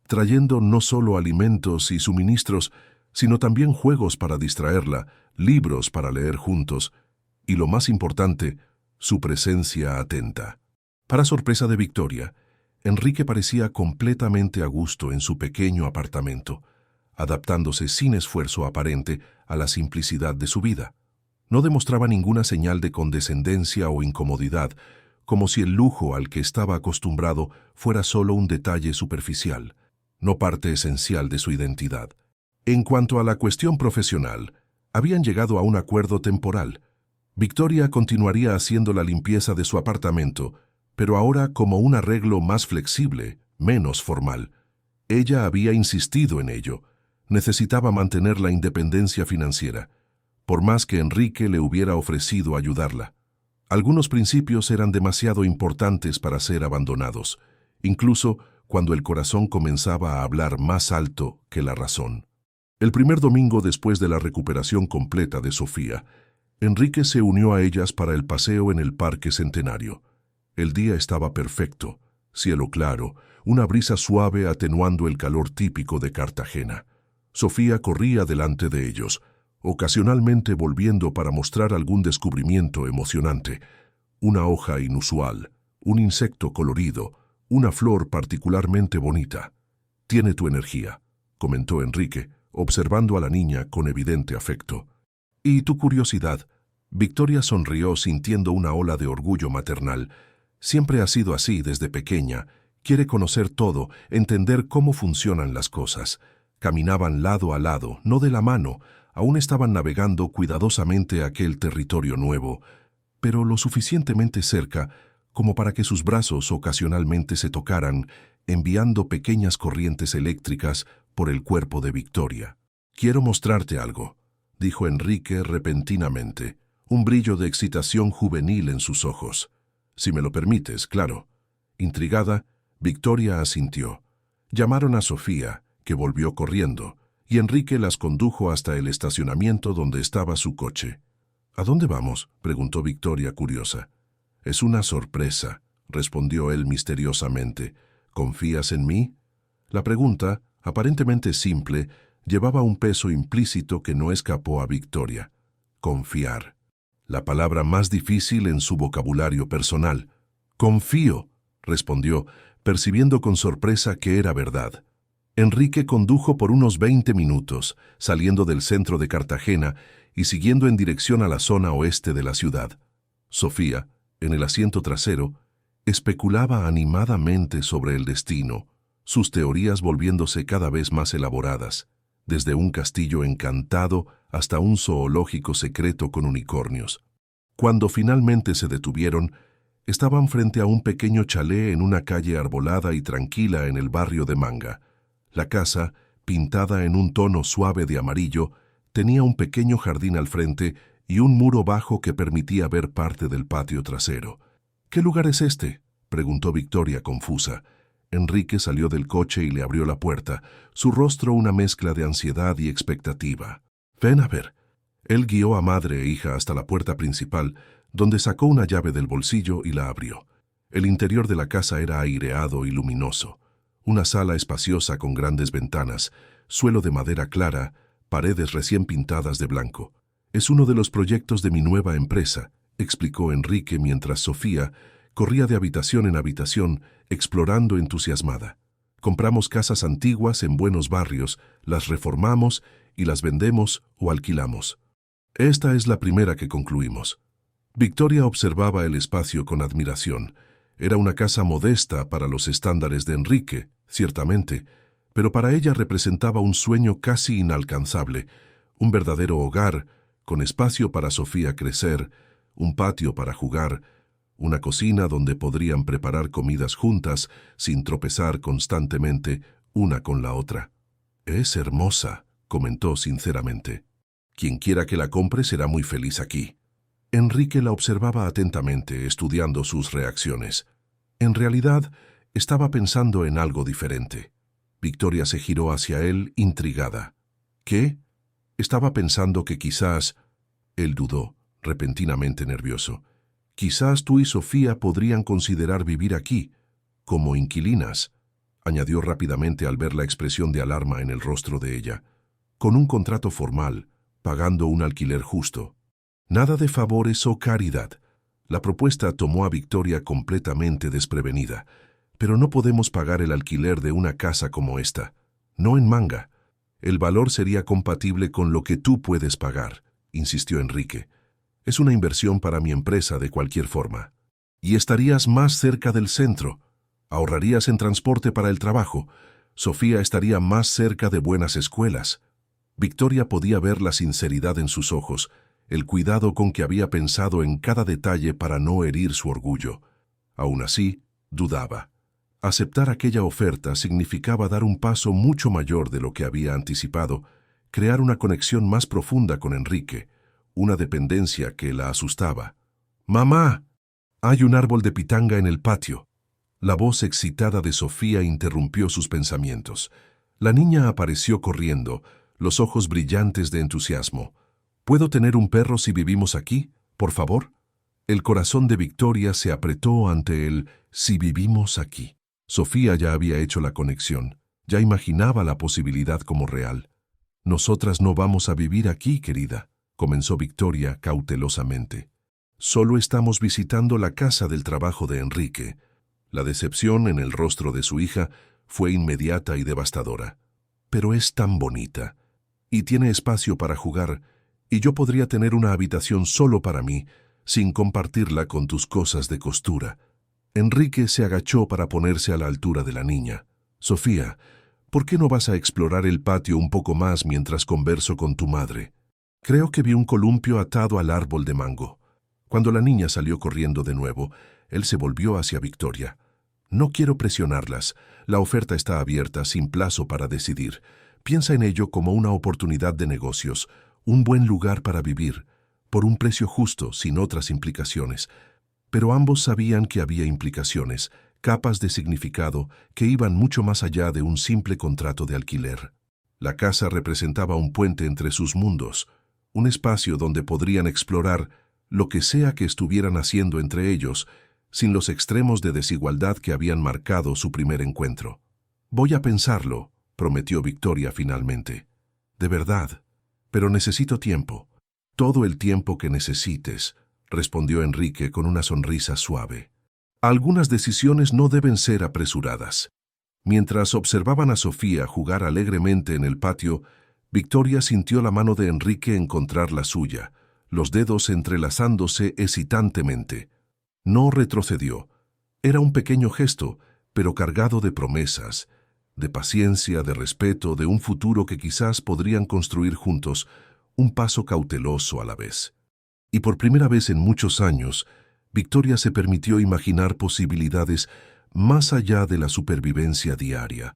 trayendo no solo alimentos y suministros, sino también juegos para distraerla, libros para leer juntos y, lo más importante, su presencia atenta. Para sorpresa de Victoria, Enrique parecía completamente a gusto en su pequeño apartamento, adaptándose sin esfuerzo aparente a la simplicidad de su vida. No demostraba ninguna señal de condescendencia o incomodidad, como si el lujo al que estaba acostumbrado fuera solo un detalle superficial, no parte esencial de su identidad. En cuanto a la cuestión profesional, habían llegado a un acuerdo temporal. Victoria continuaría haciendo la limpieza de su apartamento, pero ahora como un arreglo más flexible, menos formal. Ella había insistido en ello. Necesitaba mantener la independencia financiera, por más que Enrique le hubiera ofrecido ayudarla. Algunos principios eran demasiado importantes para ser abandonados, incluso cuando el corazón comenzaba a hablar más alto que la razón. El primer domingo después de la recuperación completa de Sofía, Enrique se unió a ellas para el paseo en el Parque Centenario. El día estaba perfecto, cielo claro, una brisa suave atenuando el calor típico de Cartagena. Sofía corría delante de ellos, ocasionalmente volviendo para mostrar algún descubrimiento emocionante. Una hoja inusual, un insecto colorido, una flor particularmente bonita. «Tiene tu energía», comentó Enrique, observando a la niña con evidente afecto. «Y tu curiosidad». Victoria sonrió sintiendo una ola de orgullo maternal. Siempre ha sido así desde pequeña. Quiere conocer todo, entender cómo funcionan las cosas. Caminaban lado a lado, no de la mano. Aún estaban navegando cuidadosamente aquel territorio nuevo, pero lo suficientemente cerca como para que sus brazos ocasionalmente se tocaran, enviando pequeñas corrientes eléctricas por el cuerpo de Victoria. «Quiero mostrarte algo», dijo Enrique repentinamente, un brillo de excitación juvenil en sus ojos. «Si me lo permites, claro». Intrigada, Victoria asintió. Llamaron a Sofía, que volvió corriendo, y Enrique las condujo hasta el estacionamiento donde estaba su coche. «¿A dónde vamos?», preguntó Victoria curiosa. «Es una sorpresa», respondió él misteriosamente. «¿Confías en mí?». La pregunta, aparentemente simple, llevaba un peso implícito que no escapó a Victoria. Confiar. La palabra más difícil en su vocabulario personal. «Confío», respondió, percibiendo con sorpresa que era verdad. Enrique condujo por unos 20 minutos, saliendo del centro de Cartagena y siguiendo en dirección a la zona oeste de la ciudad. Sofía, en el asiento trasero, especulaba animadamente sobre el destino, sus teorías volviéndose cada vez más elaboradas, desde un castillo encantado hasta un zoológico secreto con unicornios. Cuando finalmente se detuvieron, estaban frente a un pequeño chalet en una calle arbolada y tranquila en el barrio de Manga. La casa, pintada en un tono suave de amarillo, tenía un pequeño jardín al frente y un muro bajo que permitía ver parte del patio trasero. «¿Qué lugar es este?», preguntó Victoria confusa. Enrique salió del coche y le abrió la puerta, su rostro una mezcla de ansiedad y expectativa. «Ven a ver». Él guió a madre e hija hasta la puerta principal, donde sacó una llave del bolsillo y la abrió. El interior de la casa era aireado y luminoso. Una sala espaciosa con grandes ventanas, suelo de madera clara, paredes recién pintadas de blanco. Es uno de los proyectos de mi nueva empresa, explicó Enrique mientras Sofía corría de habitación en habitación, explorando entusiasmada. Compramos casas antiguas en buenos barrios, las reformamos y las vendemos o alquilamos. Esta es la primera que concluimos. Victoria observaba el espacio con admiración. Era una casa modesta para los estándares de Enrique, ciertamente, pero para ella representaba un sueño casi inalcanzable, un verdadero hogar, con espacio para Sofía crecer, un patio para jugar, una cocina donde podrían preparar comidas juntas sin tropezar constantemente una con la otra. «Es hermosa», comentó sinceramente. «Quien quiera que la compre será muy feliz aquí». Enrique la observaba atentamente, estudiando sus reacciones. En realidad, estaba pensando en algo diferente. Victoria se giró hacia él, intrigada. «¿Qué?» Estaba pensando que quizás... Él dudó, repentinamente nervioso. «Quizás tú y Sofía podrían considerar vivir aquí, como inquilinas», añadió rápidamente al ver la expresión de alarma en el rostro de ella. «Con un contrato formal, pagando un alquiler justo. Nada de favores o caridad». La propuesta tomó a Victoria completamente desprevenida. «Pero no podemos pagar el alquiler de una casa como esta. No en manga. El valor sería compatible con lo que tú puedes pagar», insistió Enrique. «Es una inversión para mi empresa de cualquier forma. Y estarías más cerca del centro. Ahorrarías en transporte para el trabajo. Sofía estaría más cerca de buenas escuelas». Victoria podía ver la sinceridad en sus ojos, el cuidado con que había pensado en cada detalle para no herir su orgullo. Aún así, dudaba. Aceptar aquella oferta significaba dar un paso mucho mayor de lo que había anticipado, crear una conexión más profunda con Enrique, una dependencia que la asustaba. «¡Mamá! Hay un árbol de pitanga en el patio». La voz excitada de Sofía interrumpió sus pensamientos. La niña apareció corriendo, los ojos brillantes de entusiasmo. «¿Puedo tener un perro si vivimos aquí, por favor?» El corazón de Victoria se apretó ante el «si vivimos aquí». Sofía ya había hecho la conexión, ya imaginaba la posibilidad como real. «Nosotras no vamos a vivir aquí, querida», comenzó Victoria cautelosamente. «Solo estamos visitando la casa del trabajo de Enrique». La decepción en el rostro de su hija fue inmediata y devastadora. «Pero es tan bonita, y tiene espacio para jugar, y yo podría tener una habitación solo para mí, sin compartirla con tus cosas de costura». Enrique se agachó para ponerse a la altura de la niña. «Sofía, ¿por qué no vas a explorar el patio un poco más mientras converso con tu madre? Creo que vi un columpio atado al árbol de mango». Cuando la niña salió corriendo de nuevo, él se volvió hacia Victoria. «No quiero presionarlas. La oferta está abierta, sin plazo para decidir. Piensa en ello como una oportunidad de negocios, un buen lugar para vivir, por un precio justo, sin otras implicaciones». Pero ambos sabían que había implicaciones, capas de significado que iban mucho más allá de un simple contrato de alquiler. La casa representaba un puente entre sus mundos, un espacio donde podrían explorar lo que sea que estuvieran haciendo entre ellos, sin los extremos de desigualdad que habían marcado su primer encuentro. «Voy a pensarlo», prometió Victoria finalmente. «De verdad. Pero necesito tiempo. Todo el tiempo que necesites», respondió Enrique con una sonrisa suave. «Algunas decisiones no deben ser apresuradas». Mientras observaban a Sofía jugar alegremente en el patio, Victoria sintió la mano de Enrique encontrar la suya, los dedos entrelazándose excitantemente. No retrocedió. Era un pequeño gesto, pero cargado de promesas, de paciencia, de respeto, de un futuro que quizás podrían construir juntos, un paso cauteloso a la vez. Y por primera vez en muchos años, Victoria se permitió imaginar posibilidades más allá de la supervivencia diaria.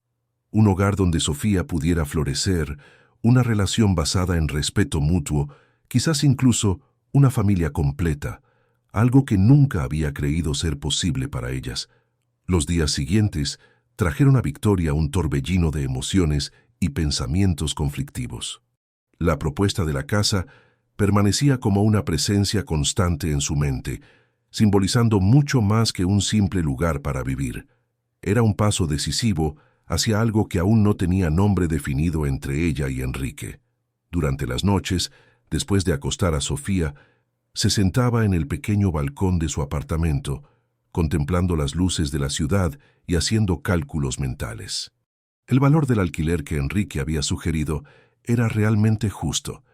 Un hogar donde Sofía pudiera florecer, una relación basada en respeto mutuo, quizás incluso una familia completa, algo que nunca había creído ser posible para ellas. Los días siguientes trajeron a Victoria un torbellino de emociones y pensamientos conflictivos. La propuesta de la casa permanecía como una presencia constante en su mente, simbolizando mucho más que un simple lugar para vivir. Era un paso decisivo hacia algo que aún no tenía nombre definido entre ella y Enrique. Durante las noches, después de acostar a Sofía, se sentaba en el pequeño balcón de su apartamento, contemplando las luces de la ciudad y haciendo cálculos mentales. El valor del alquiler que Enrique había sugerido era realmente justo,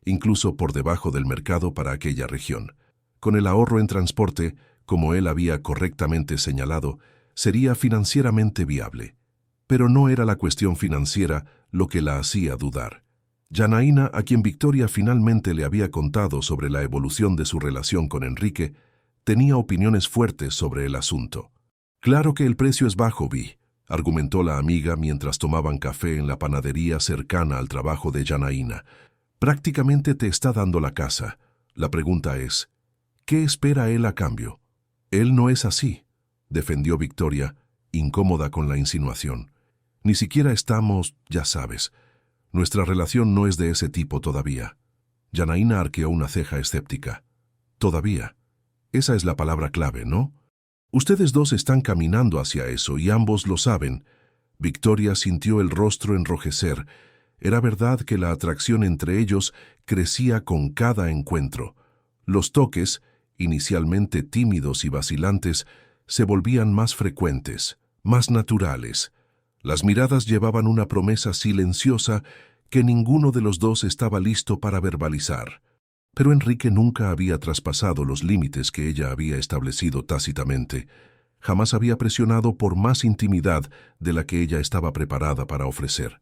incluso por debajo del mercado para aquella región. Con el ahorro en transporte, como él había correctamente señalado, sería financieramente viable. Pero no era la cuestión financiera lo que la hacía dudar. Janaína, a quien Victoria finalmente le había contado sobre la evolución de su relación con Enrique, tenía opiniones fuertes sobre el asunto. «Claro que el precio es bajo, Vi», argumentó la amiga mientras tomaban café en la panadería cercana al trabajo de Janaína. «Prácticamente te está dando la casa. La pregunta es, ¿qué espera él a cambio?» «Él no es así», defendió Victoria, incómoda con la insinuación. «Ni siquiera estamos, ya sabes. Nuestra relación no es de ese tipo todavía». Janaína arqueó una ceja escéptica. «Todavía. Esa es la palabra clave, ¿no? Ustedes dos están caminando hacia eso y ambos lo saben». Victoria sintió el rostro enrojecer. Era verdad que la atracción entre ellos crecía con cada encuentro. Los toques, inicialmente tímidos y vacilantes, se volvían más frecuentes, más naturales. Las miradas llevaban una promesa silenciosa que ninguno de los dos estaba listo para verbalizar. Pero Enrique nunca había traspasado los límites que ella había establecido tácitamente. Jamás había presionado por más intimidad de la que ella estaba preparada para ofrecer.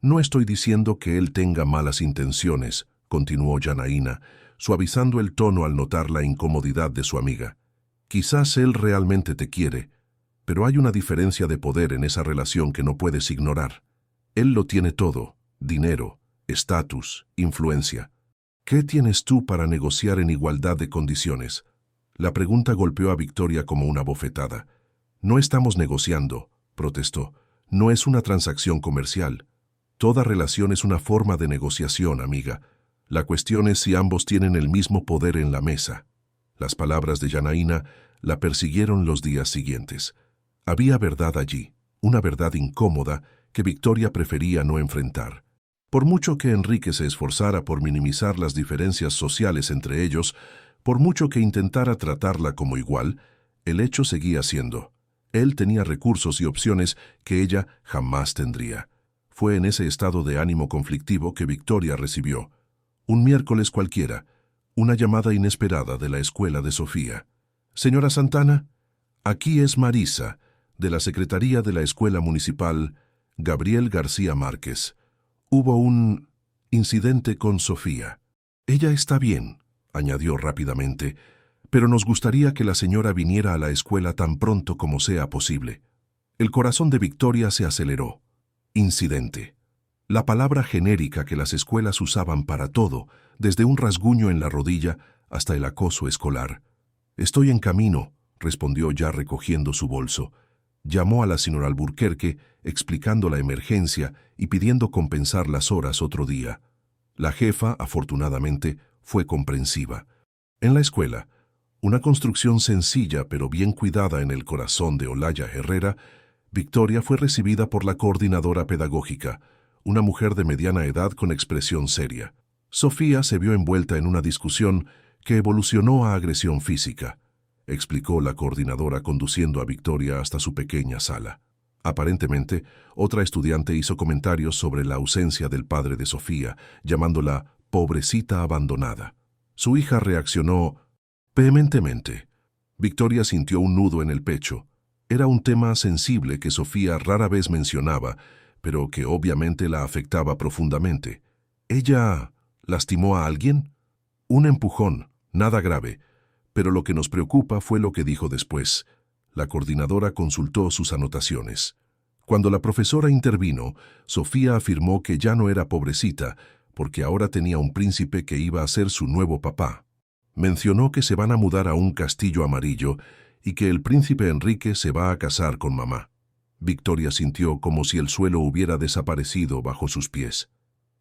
«No estoy diciendo que él tenga malas intenciones», continuó Janaína, suavizando el tono al notar la incomodidad de su amiga. «Quizás él realmente te quiere, pero hay una diferencia de poder en esa relación que no puedes ignorar. Él lo tiene todo: dinero, estatus, influencia. ¿Qué tienes tú para negociar en igualdad de condiciones?» La pregunta golpeó a Victoria como una bofetada. «No estamos negociando», protestó. «No es una transacción comercial. Toda relación es una forma de negociación, amiga. La cuestión es si ambos tienen el mismo poder en la mesa». Las palabras de Janaína la persiguieron los días siguientes. Había verdad allí, una verdad incómoda que Victoria prefería no enfrentar. Por mucho que Enrique se esforzara por minimizar las diferencias sociales entre ellos, por mucho que intentara tratarla como igual, el hecho seguía siendo: él tenía recursos y opciones que ella jamás tendría. Fue en ese estado de ánimo conflictivo que Victoria recibió, un miércoles cualquiera, una llamada inesperada de la escuela de Sofía. «Señora Santana, aquí es Marisa, de la Secretaría de la Escuela Municipal Gabriel García Márquez. Hubo un incidente con Sofía». «Ella está bien», añadió rápidamente, «pero nos gustaría que la señora viniera a la escuela tan pronto como sea posible». El corazón de Victoria se aceleró. Incidente. La palabra genérica que las escuelas usaban para todo, desde un rasguño en la rodilla hasta el acoso escolar. «Estoy en camino», respondió ya recogiendo su bolso. Llamó a la señora Alburquerque, explicando la emergencia y pidiendo compensar las horas otro día. La jefa, afortunadamente, fue comprensiva. En la escuela, una construcción sencilla pero bien cuidada en el corazón de Olaya Herrera, Victoria fue recibida por la coordinadora pedagógica, una mujer de mediana edad con expresión seria. Sofía se vio envuelta en una discusión que evolucionó a agresión física, explicó la coordinadora conduciendo a Victoria hasta su pequeña sala. Aparentemente, otra estudiante hizo comentarios sobre la ausencia del padre de Sofía, llamándola «pobrecita abandonada». Su hija reaccionó vehementemente. Victoria sintió un nudo en el pecho. Era un tema sensible que Sofía rara vez mencionaba, pero que obviamente la afectaba profundamente. ¿Ella lastimó a alguien? Un empujón, nada grave, pero lo que nos preocupa fue lo que dijo después. La coordinadora consultó sus anotaciones. Cuando la profesora intervino, Sofía afirmó que ya no era pobrecita, porque ahora tenía un príncipe que iba a ser su nuevo papá. Mencionó que se van a mudar a un castillo amarillo y que el príncipe Enrique se va a casar con mamá. Victoria sintió como si el suelo hubiera desaparecido bajo sus pies.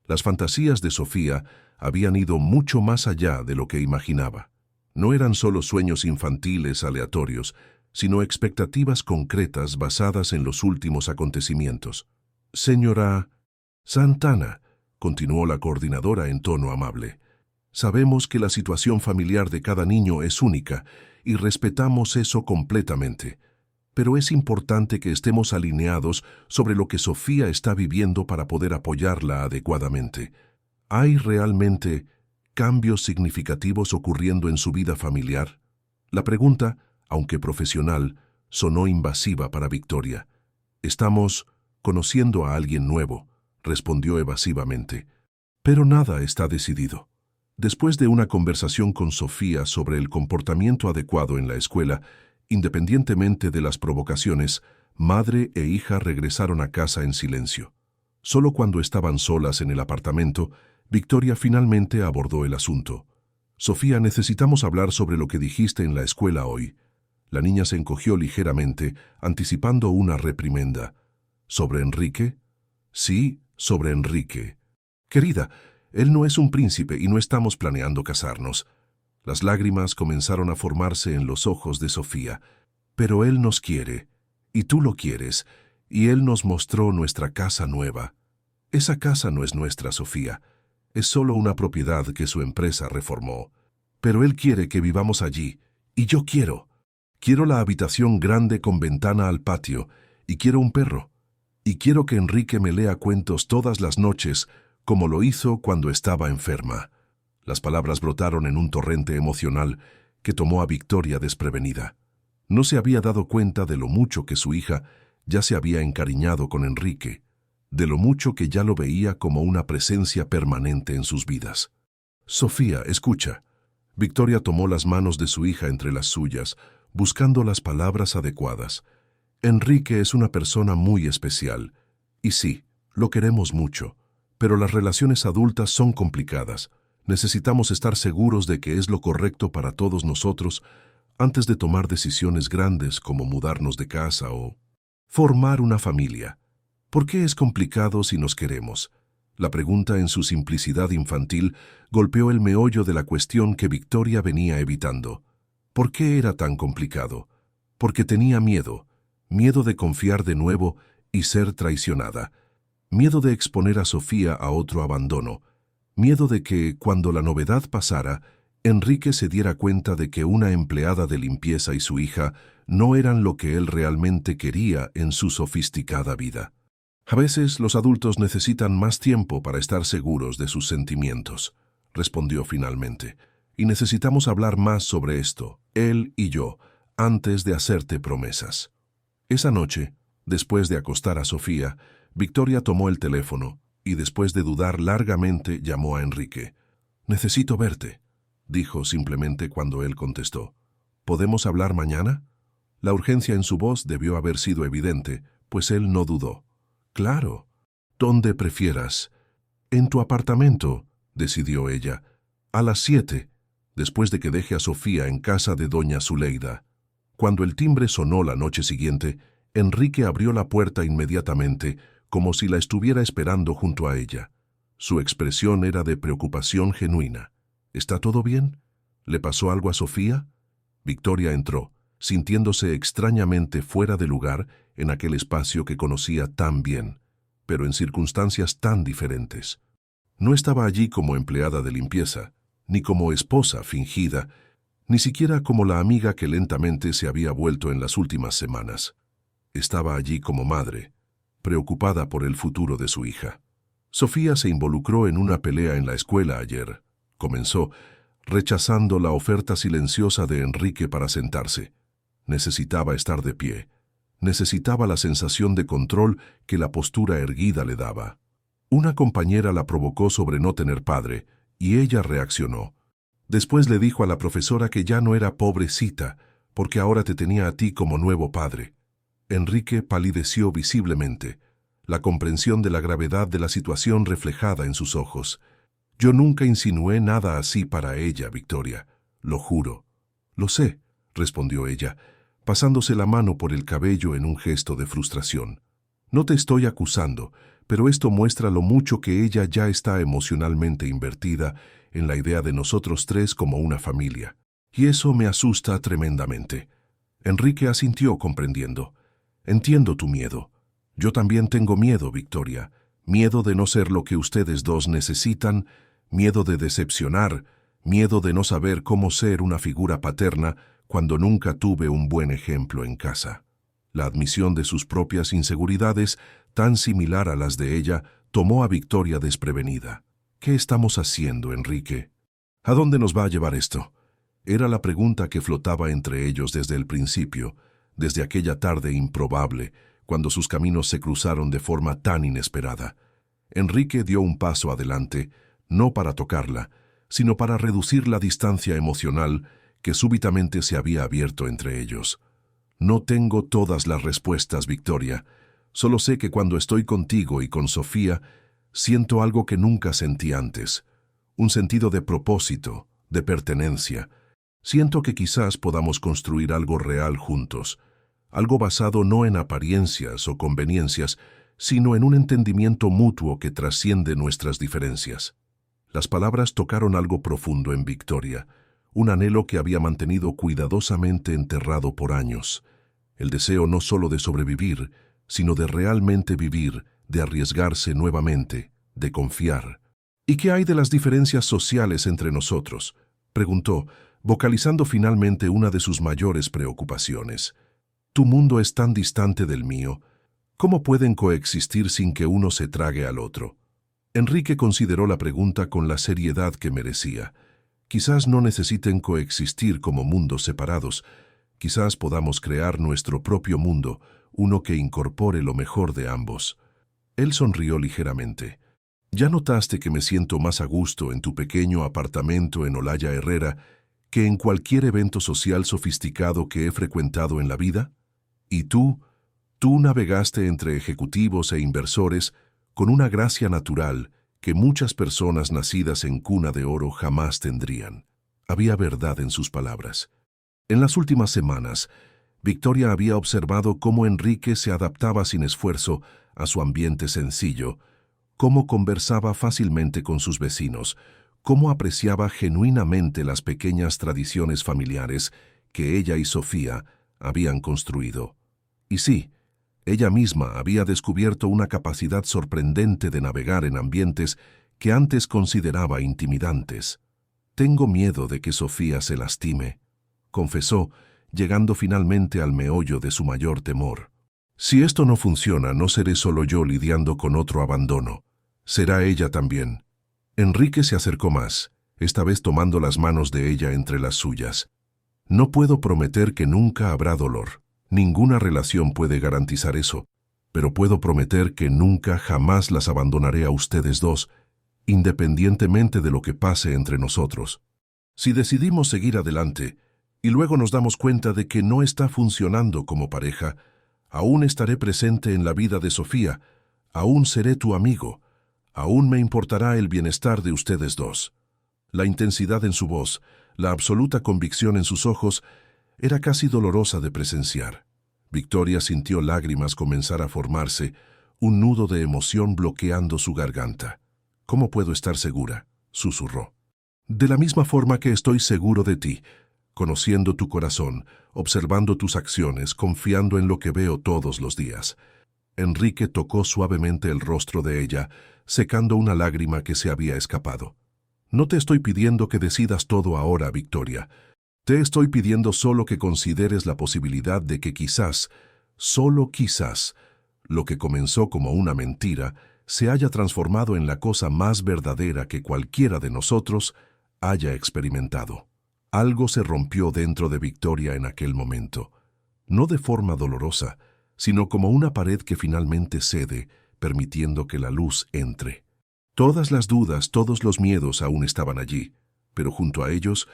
Las fantasías de Sofía habían ido mucho más allá de lo que imaginaba. No eran solo sueños infantiles aleatorios, sino expectativas concretas basadas en los últimos acontecimientos. «Señora Santana», continuó la coordinadora en tono amable. Sabemos que la situación familiar de cada niño es única y respetamos eso completamente. Pero es importante que estemos alineados sobre lo que Sofía está viviendo para poder apoyarla adecuadamente. ¿Hay realmente cambios significativos ocurriendo en su vida familiar? La pregunta, aunque profesional, sonó invasiva para Victoria. Estamos conociendo a alguien nuevo, respondió evasivamente. Pero nada está decidido. Después de una conversación con Sofía sobre el comportamiento adecuado en la escuela, independientemente de las provocaciones, madre e hija regresaron a casa en silencio. Solo cuando estaban solas en el apartamento, Victoria finalmente abordó el asunto. Sofía, necesitamos hablar sobre lo que dijiste en la escuela hoy. La niña se encogió ligeramente, anticipando una reprimenda. ¿Sobre Enrique? Sí, sobre Enrique. Querida, él no es un príncipe y no estamos planeando casarnos. Las lágrimas comenzaron a formarse en los ojos de Sofía. Pero él nos quiere, y tú lo quieres, y él nos mostró nuestra casa nueva. Esa casa no es nuestra, Sofía. Es solo una propiedad que su empresa reformó. Pero él quiere que vivamos allí, y yo quiero. Quiero la habitación grande con ventana al patio, y quiero un perro. Y quiero que Enrique me lea cuentos todas las noches, como lo hizo cuando estaba enferma. Las palabras brotaron en un torrente emocional que tomó a Victoria desprevenida. No se había dado cuenta de lo mucho que su hija ya se había encariñado con Enrique, de lo mucho que ya lo veía como una presencia permanente en sus vidas. Sofía, escucha. Victoria tomó las manos de su hija entre las suyas, buscando las palabras adecuadas. Enrique es una persona muy especial. Y sí, lo queremos mucho. Pero las relaciones adultas son complicadas. Necesitamos estar seguros de que es lo correcto para todos nosotros antes de tomar decisiones grandes como mudarnos de casa o formar una familia. ¿Por qué es complicado si nos queremos? La pregunta en su simplicidad infantil golpeó el meollo de la cuestión que Victoria venía evitando. ¿Por qué era tan complicado? Porque tenía miedo de confiar de nuevo y ser traicionada. Miedo de exponer a Sofía a otro abandono. Miedo de que, cuando la novedad pasara, Enrique se diera cuenta de que una empleada de limpieza y su hija no eran lo que él realmente quería en su sofisticada vida. A veces los adultos necesitan más tiempo para estar seguros de sus sentimientos, respondió finalmente, y necesitamos hablar más sobre esto, él y yo, antes de hacerte promesas. Esa noche, después de acostar a Sofía, Victoria tomó el teléfono y después de dudar largamente llamó a Enrique. «Necesito verte», dijo simplemente cuando él contestó. «¿Podemos hablar mañana?» La urgencia en su voz debió haber sido evidente, pues él no dudó. «Claro. Donde prefieras». «En tu apartamento», decidió ella. «A las 7, después de que deje a Sofía en casa de doña Zuleida». Cuando el timbre sonó la noche siguiente, Enrique abrió la puerta inmediatamente, como si la estuviera esperando junto a ella. Su expresión era de preocupación genuina. «¿Está todo bien? ¿Le pasó algo a Sofía?» Victoria entró, sintiéndose extrañamente fuera de lugar en aquel espacio que conocía tan bien, pero en circunstancias tan diferentes. No estaba allí como empleada de limpieza, ni como esposa fingida, ni siquiera como la amiga que lentamente se había vuelto en las últimas semanas. Estaba allí como madre, preocupada por el futuro de su hija. Sofía se involucró en una pelea en la escuela ayer. Comenzó, rechazando la oferta silenciosa de Enrique para sentarse. Necesitaba estar de pie. Necesitaba la sensación de control que la postura erguida le daba. Una compañera la provocó sobre no tener padre, y ella reaccionó. Después le dijo a la profesora que ya no era pobrecita, porque ahora te tenía a ti como nuevo padre. Enrique palideció visiblemente, la comprensión de la gravedad de la situación reflejada en sus ojos. «Yo nunca insinué nada así para ella, Victoria, lo juro». «Lo sé», respondió ella, pasándose la mano por el cabello en un gesto de frustración. «No te estoy acusando, pero esto muestra lo mucho que ella ya está emocionalmente invertida en la idea de nosotros tres como una familia. Y eso me asusta tremendamente». Enrique asintió comprendiendo. «Entiendo tu miedo. Yo también tengo miedo, Victoria. Miedo de no ser lo que ustedes dos necesitan, miedo de decepcionar, miedo de no saber cómo ser una figura paterna cuando nunca tuve un buen ejemplo en casa. La admisión de sus propias inseguridades, tan similar a las de ella, tomó a Victoria desprevenida. ¿Qué estamos haciendo, Enrique? ¿A dónde nos va a llevar esto? Era la pregunta que flotaba entre ellos desde el principio, desde aquella tarde improbable, cuando sus caminos se cruzaron de forma tan inesperada. Enrique dio un paso adelante, no para tocarla, sino para reducir la distancia emocional que súbitamente se había abierto entre ellos. No tengo todas las respuestas, Victoria. Solo sé que cuando estoy contigo y con Sofía, siento algo que nunca sentí antes. Un sentido de propósito, de pertenencia. Siento que quizás podamos construir algo real juntos. Algo basado no en apariencias o conveniencias, sino en un entendimiento mutuo que trasciende nuestras diferencias. Las palabras tocaron algo profundo en Victoria, un anhelo que había mantenido cuidadosamente enterrado por años. El deseo no solo de sobrevivir, sino de realmente vivir, de arriesgarse nuevamente, de confiar. ¿Y qué hay de las diferencias sociales entre nosotros?, preguntó, vocalizando finalmente una de sus mayores preocupaciones. Tu mundo es tan distante del mío. ¿Cómo pueden coexistir sin que uno se trague al otro? Enrique consideró la pregunta con la seriedad que merecía. Quizás no necesiten coexistir como mundos separados. Quizás podamos crear nuestro propio mundo, uno que incorpore lo mejor de ambos. Él sonrió ligeramente. ¿Ya notaste que me siento más a gusto en tu pequeño apartamento en Olaya Herrera que en cualquier evento social sofisticado que he frecuentado en la vida? ¿Y tú navegaste entre ejecutivos e inversores con una gracia natural que muchas personas nacidas en cuna de oro jamás tendrían? Había verdad en sus palabras. En las últimas semanas, Victoria había observado cómo Enrique se adaptaba sin esfuerzo a su ambiente sencillo, cómo conversaba fácilmente con sus vecinos, cómo apreciaba genuinamente las pequeñas tradiciones familiares que ella y Sofía habían construido. Y sí, ella misma había descubierto una capacidad sorprendente de navegar en ambientes que antes consideraba intimidantes. Tengo miedo de que Sofía se lastime, confesó, llegando finalmente al meollo de su mayor temor. Si esto no funciona, no seré solo yo lidiando con otro abandono. Será ella también. Enrique se acercó más, esta vez tomando las manos de ella entre las suyas. No puedo prometer que nunca habrá dolor. Ninguna relación puede garantizar eso, pero puedo prometer que nunca jamás las abandonaré a ustedes dos, independientemente de lo que pase entre nosotros. Si decidimos seguir adelante, y luego nos damos cuenta de que no está funcionando como pareja, aún estaré presente en la vida de Sofía, aún seré tu amigo, aún me importará el bienestar de ustedes dos. La intensidad en su voz, la absoluta convicción en sus ojos, era casi dolorosa de presenciar. Victoria sintió lágrimas comenzar a formarse, un nudo de emoción bloqueando su garganta. «¿Cómo puedo estar segura?», susurró. «De la misma forma que estoy seguro de ti, conociendo tu corazón, observando tus acciones, confiando en lo que veo todos los días». Enrique tocó suavemente el rostro de ella, secando una lágrima que se había escapado. «No te estoy pidiendo que decidas todo ahora, Victoria. Te estoy pidiendo solo que consideres la posibilidad de que quizás, solo quizás, lo que comenzó como una mentira, se haya transformado en la cosa más verdadera que cualquiera de nosotros haya experimentado». Algo se rompió dentro de Victoria en aquel momento, no de forma dolorosa, sino como una pared que finalmente cede, permitiendo que la luz entre. Todas las dudas, todos los miedos aún estaban allí, pero junto a ellos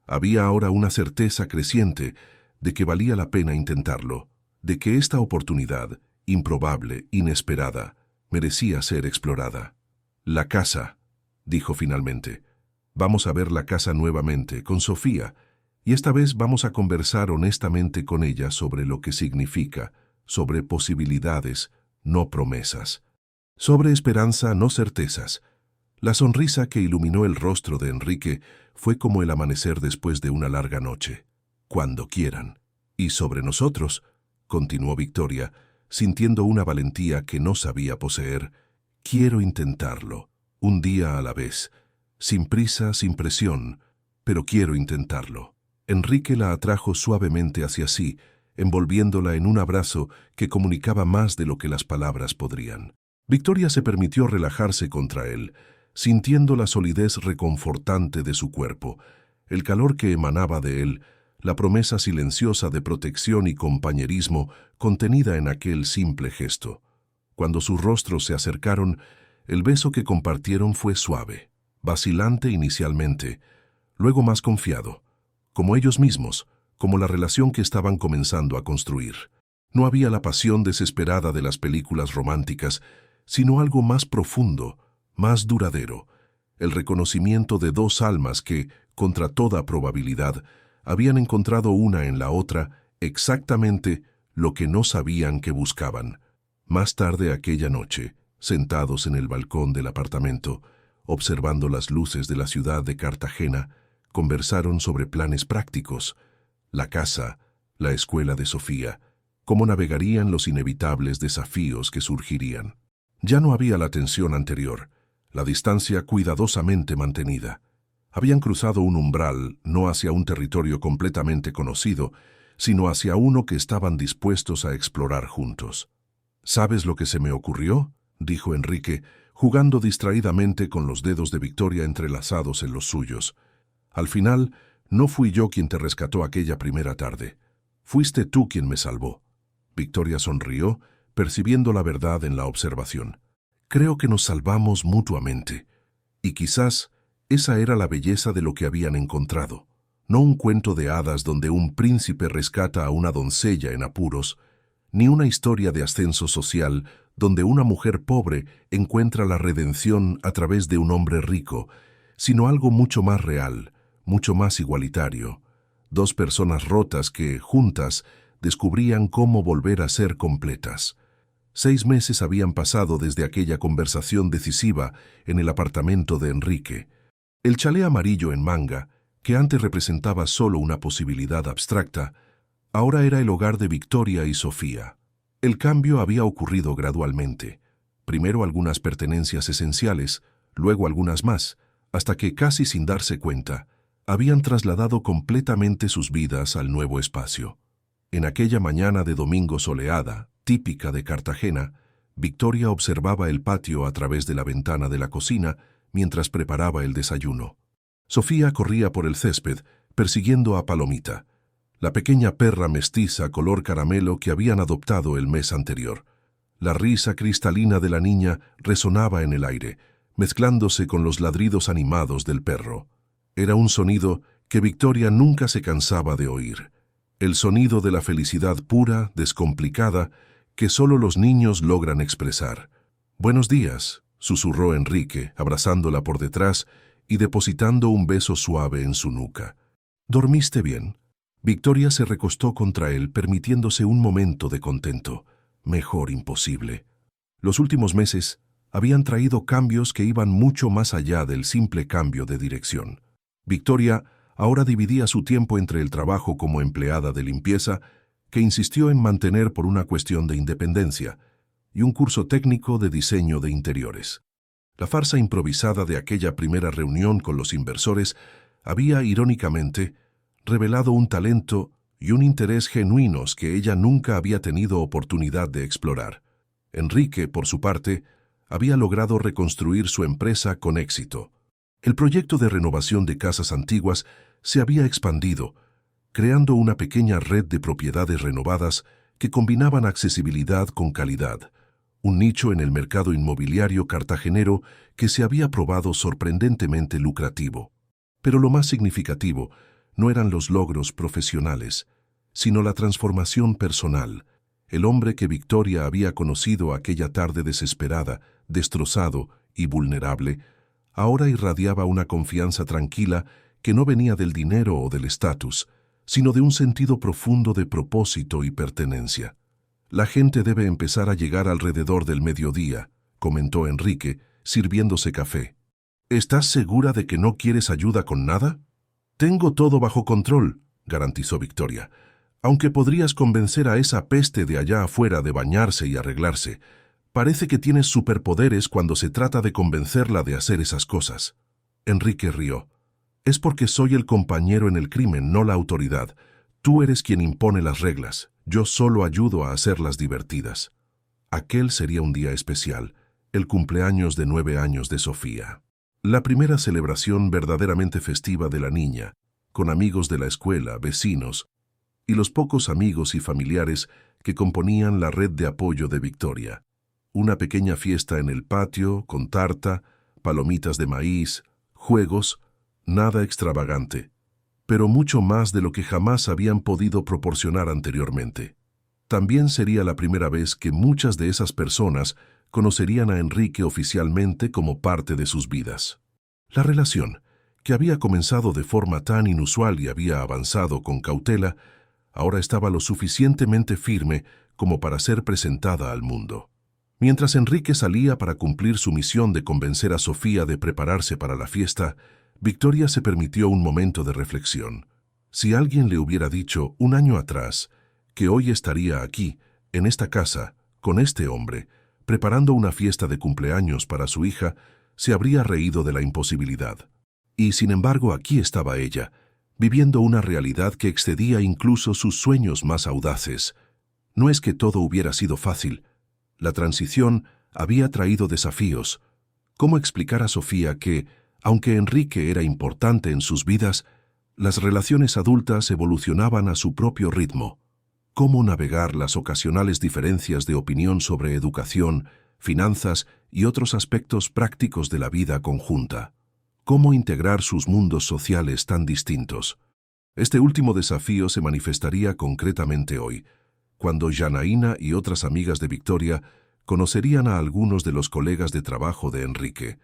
había ahora una certeza creciente de que valía la pena intentarlo, de que esta oportunidad, improbable, inesperada, merecía ser explorada. «La casa», dijo finalmente. «Vamos a ver la casa nuevamente, con Sofía, y esta vez vamos a conversar honestamente con ella sobre lo que significa, sobre posibilidades, no promesas, sobre esperanza, no certezas». La sonrisa que iluminó el rostro de Enrique fue como el amanecer después de una larga noche. «Cuando quieran». «Y sobre nosotros», continuó Victoria, sintiendo una valentía que no sabía poseer, Quiero intentarlo, un día a la vez, sin prisa, sin presión, pero quiero intentarlo. Enrique la atrajo suavemente hacia sí, envolviéndola en un abrazo que comunicaba más de lo que las palabras podrían. Victoria se permitió relajarse contra él, sintiendo la solidez reconfortante de su cuerpo, el calor que emanaba de él, la promesa silenciosa de protección y compañerismo contenida en aquel simple gesto. Cuando sus rostros se acercaron, el beso que compartieron fue suave, vacilante inicialmente, luego más confiado, como ellos mismos, como la relación que estaban comenzando a construir. No había la pasión desesperada de las películas románticas, sino algo más profundo, más duradero, el reconocimiento de dos almas que, contra toda probabilidad, habían encontrado una en la otra exactamente lo que no sabían que buscaban. Más tarde aquella noche, sentados en el balcón del apartamento, observando las luces de la ciudad de Cartagena, conversaron sobre planes prácticos, la casa, la escuela de Sofía, cómo navegarían los inevitables desafíos que surgirían. Ya no había la tensión anterior, la distancia cuidadosamente mantenida. Habían cruzado un umbral no hacia un territorio completamente conocido, sino hacia uno que estaban dispuestos a explorar juntos. ¿Sabes lo que se me ocurrió?, dijo Enrique, jugando distraídamente con los dedos de Victoria entrelazados en los suyos. Al final, no fui yo quien te rescató aquella primera tarde. Fuiste tú quien me salvó. Victoria sonrió, percibiendo la verdad en la observación. Creo que nos salvamos mutuamente. Y quizás esa era la belleza de lo que habían encontrado. No un cuento de hadas donde un príncipe rescata a una doncella en apuros, ni una historia de ascenso social donde una mujer pobre encuentra la redención a través de un hombre rico, sino algo mucho más real, mucho más igualitario. Dos personas rotas que, juntas, descubrían cómo volver a ser completas. 6 meses habían pasado desde aquella conversación decisiva en el apartamento de Enrique. El chalé amarillo en manga, que antes representaba solo una posibilidad abstracta, ahora era el hogar de Victoria y Sofía. El cambio había ocurrido gradualmente. Primero algunas pertenencias esenciales, luego algunas más, hasta que, casi sin darse cuenta, habían trasladado completamente sus vidas al nuevo espacio. En aquella mañana de domingo soleada, típica de Cartagena, Victoria observaba el patio a través de la ventana de la cocina mientras preparaba el desayuno. Sofía corría por el césped, persiguiendo a Palomita, la pequeña perra mestiza color caramelo que habían adoptado el mes anterior. La risa cristalina de la niña resonaba en el aire, mezclándose con los ladridos animados del perro. Era un sonido que Victoria nunca se cansaba de oír. El sonido de la felicidad pura, descomplicada, que solo los niños logran expresar. «Buenos días», susurró Enrique, abrazándola por detrás y depositando un beso suave en su nuca. «¿Dormiste bien?» Victoria se recostó contra él, permitiéndose un momento de contento. Mejor imposible. Los últimos meses habían traído cambios que iban mucho más allá del simple cambio de dirección. Victoria ahora dividía su tiempo entre el trabajo como empleada de limpieza, que insistió en mantener por una cuestión de independencia, y un curso técnico de diseño de interiores. La farsa improvisada de aquella primera reunión con los inversores había, irónicamente, revelado un talento y un interés genuinos que ella nunca había tenido oportunidad de explorar. Enrique, por su parte, había logrado reconstruir su empresa con éxito. El proyecto de renovación de casas antiguas se había expandido, creando una pequeña red de propiedades renovadas que combinaban accesibilidad con calidad, un nicho en el mercado inmobiliario cartagenero que se había probado sorprendentemente lucrativo. Pero lo más significativo no eran los logros profesionales, sino la transformación personal. El hombre que Victoria había conocido aquella tarde desesperada, destrozado y vulnerable, ahora irradiaba una confianza tranquila que no venía del dinero o del estatus, sino de un sentido profundo de propósito y pertenencia. «La gente debe empezar a llegar alrededor del mediodía», comentó Enrique, sirviéndose café. «¿Estás segura de que no quieres ayuda con nada?» «Tengo todo bajo control», garantizó Victoria, «aunque podrías convencer a esa peste de allá afuera de bañarse y arreglarse. Parece que tienes superpoderes cuando se trata de convencerla de hacer esas cosas. Enrique rió. Es porque soy el compañero en el crimen, no la autoridad. Tú eres quien impone las reglas. Yo solo ayudo a hacerlas divertidas. Aquel sería un día especial, el cumpleaños de 9 años de Sofía. La primera celebración verdaderamente festiva de la niña, con amigos de la escuela, vecinos, y los pocos amigos y familiares que componían la red de apoyo de Victoria. Una pequeña fiesta en el patio, con tarta, palomitas de maíz, juegos, nada extravagante, pero mucho más de lo que jamás habían podido proporcionar anteriormente. También sería la primera vez que muchas de esas personas conocerían a Enrique oficialmente como parte de sus vidas. La relación, que había comenzado de forma tan inusual y había avanzado con cautela, ahora estaba lo suficientemente firme como para ser presentada al mundo. Mientras Enrique salía para cumplir su misión de convencer a Sofía de prepararse para la fiesta, Victoria se permitió un momento de reflexión. Si alguien le hubiera dicho un año atrás que hoy estaría aquí, en esta casa, con este hombre, preparando una fiesta de cumpleaños para su hija, se habría reído de la imposibilidad. Y sin embargo aquí estaba ella, viviendo una realidad que excedía incluso sus sueños más audaces. No es que todo hubiera sido fácil. La transición había traído desafíos. ¿Cómo explicar a Sofía que, aunque Enrique era importante en sus vidas, las relaciones adultas evolucionaban a su propio ritmo? ¿Cómo navegar las ocasionales diferencias de opinión sobre educación, finanzas y otros aspectos prácticos de la vida conjunta? ¿Cómo integrar sus mundos sociales tan distintos? Este último desafío se manifestaría concretamente hoy, cuando Janaína y otras amigas de Victoria conocerían a algunos de los colegas de trabajo de Enrique.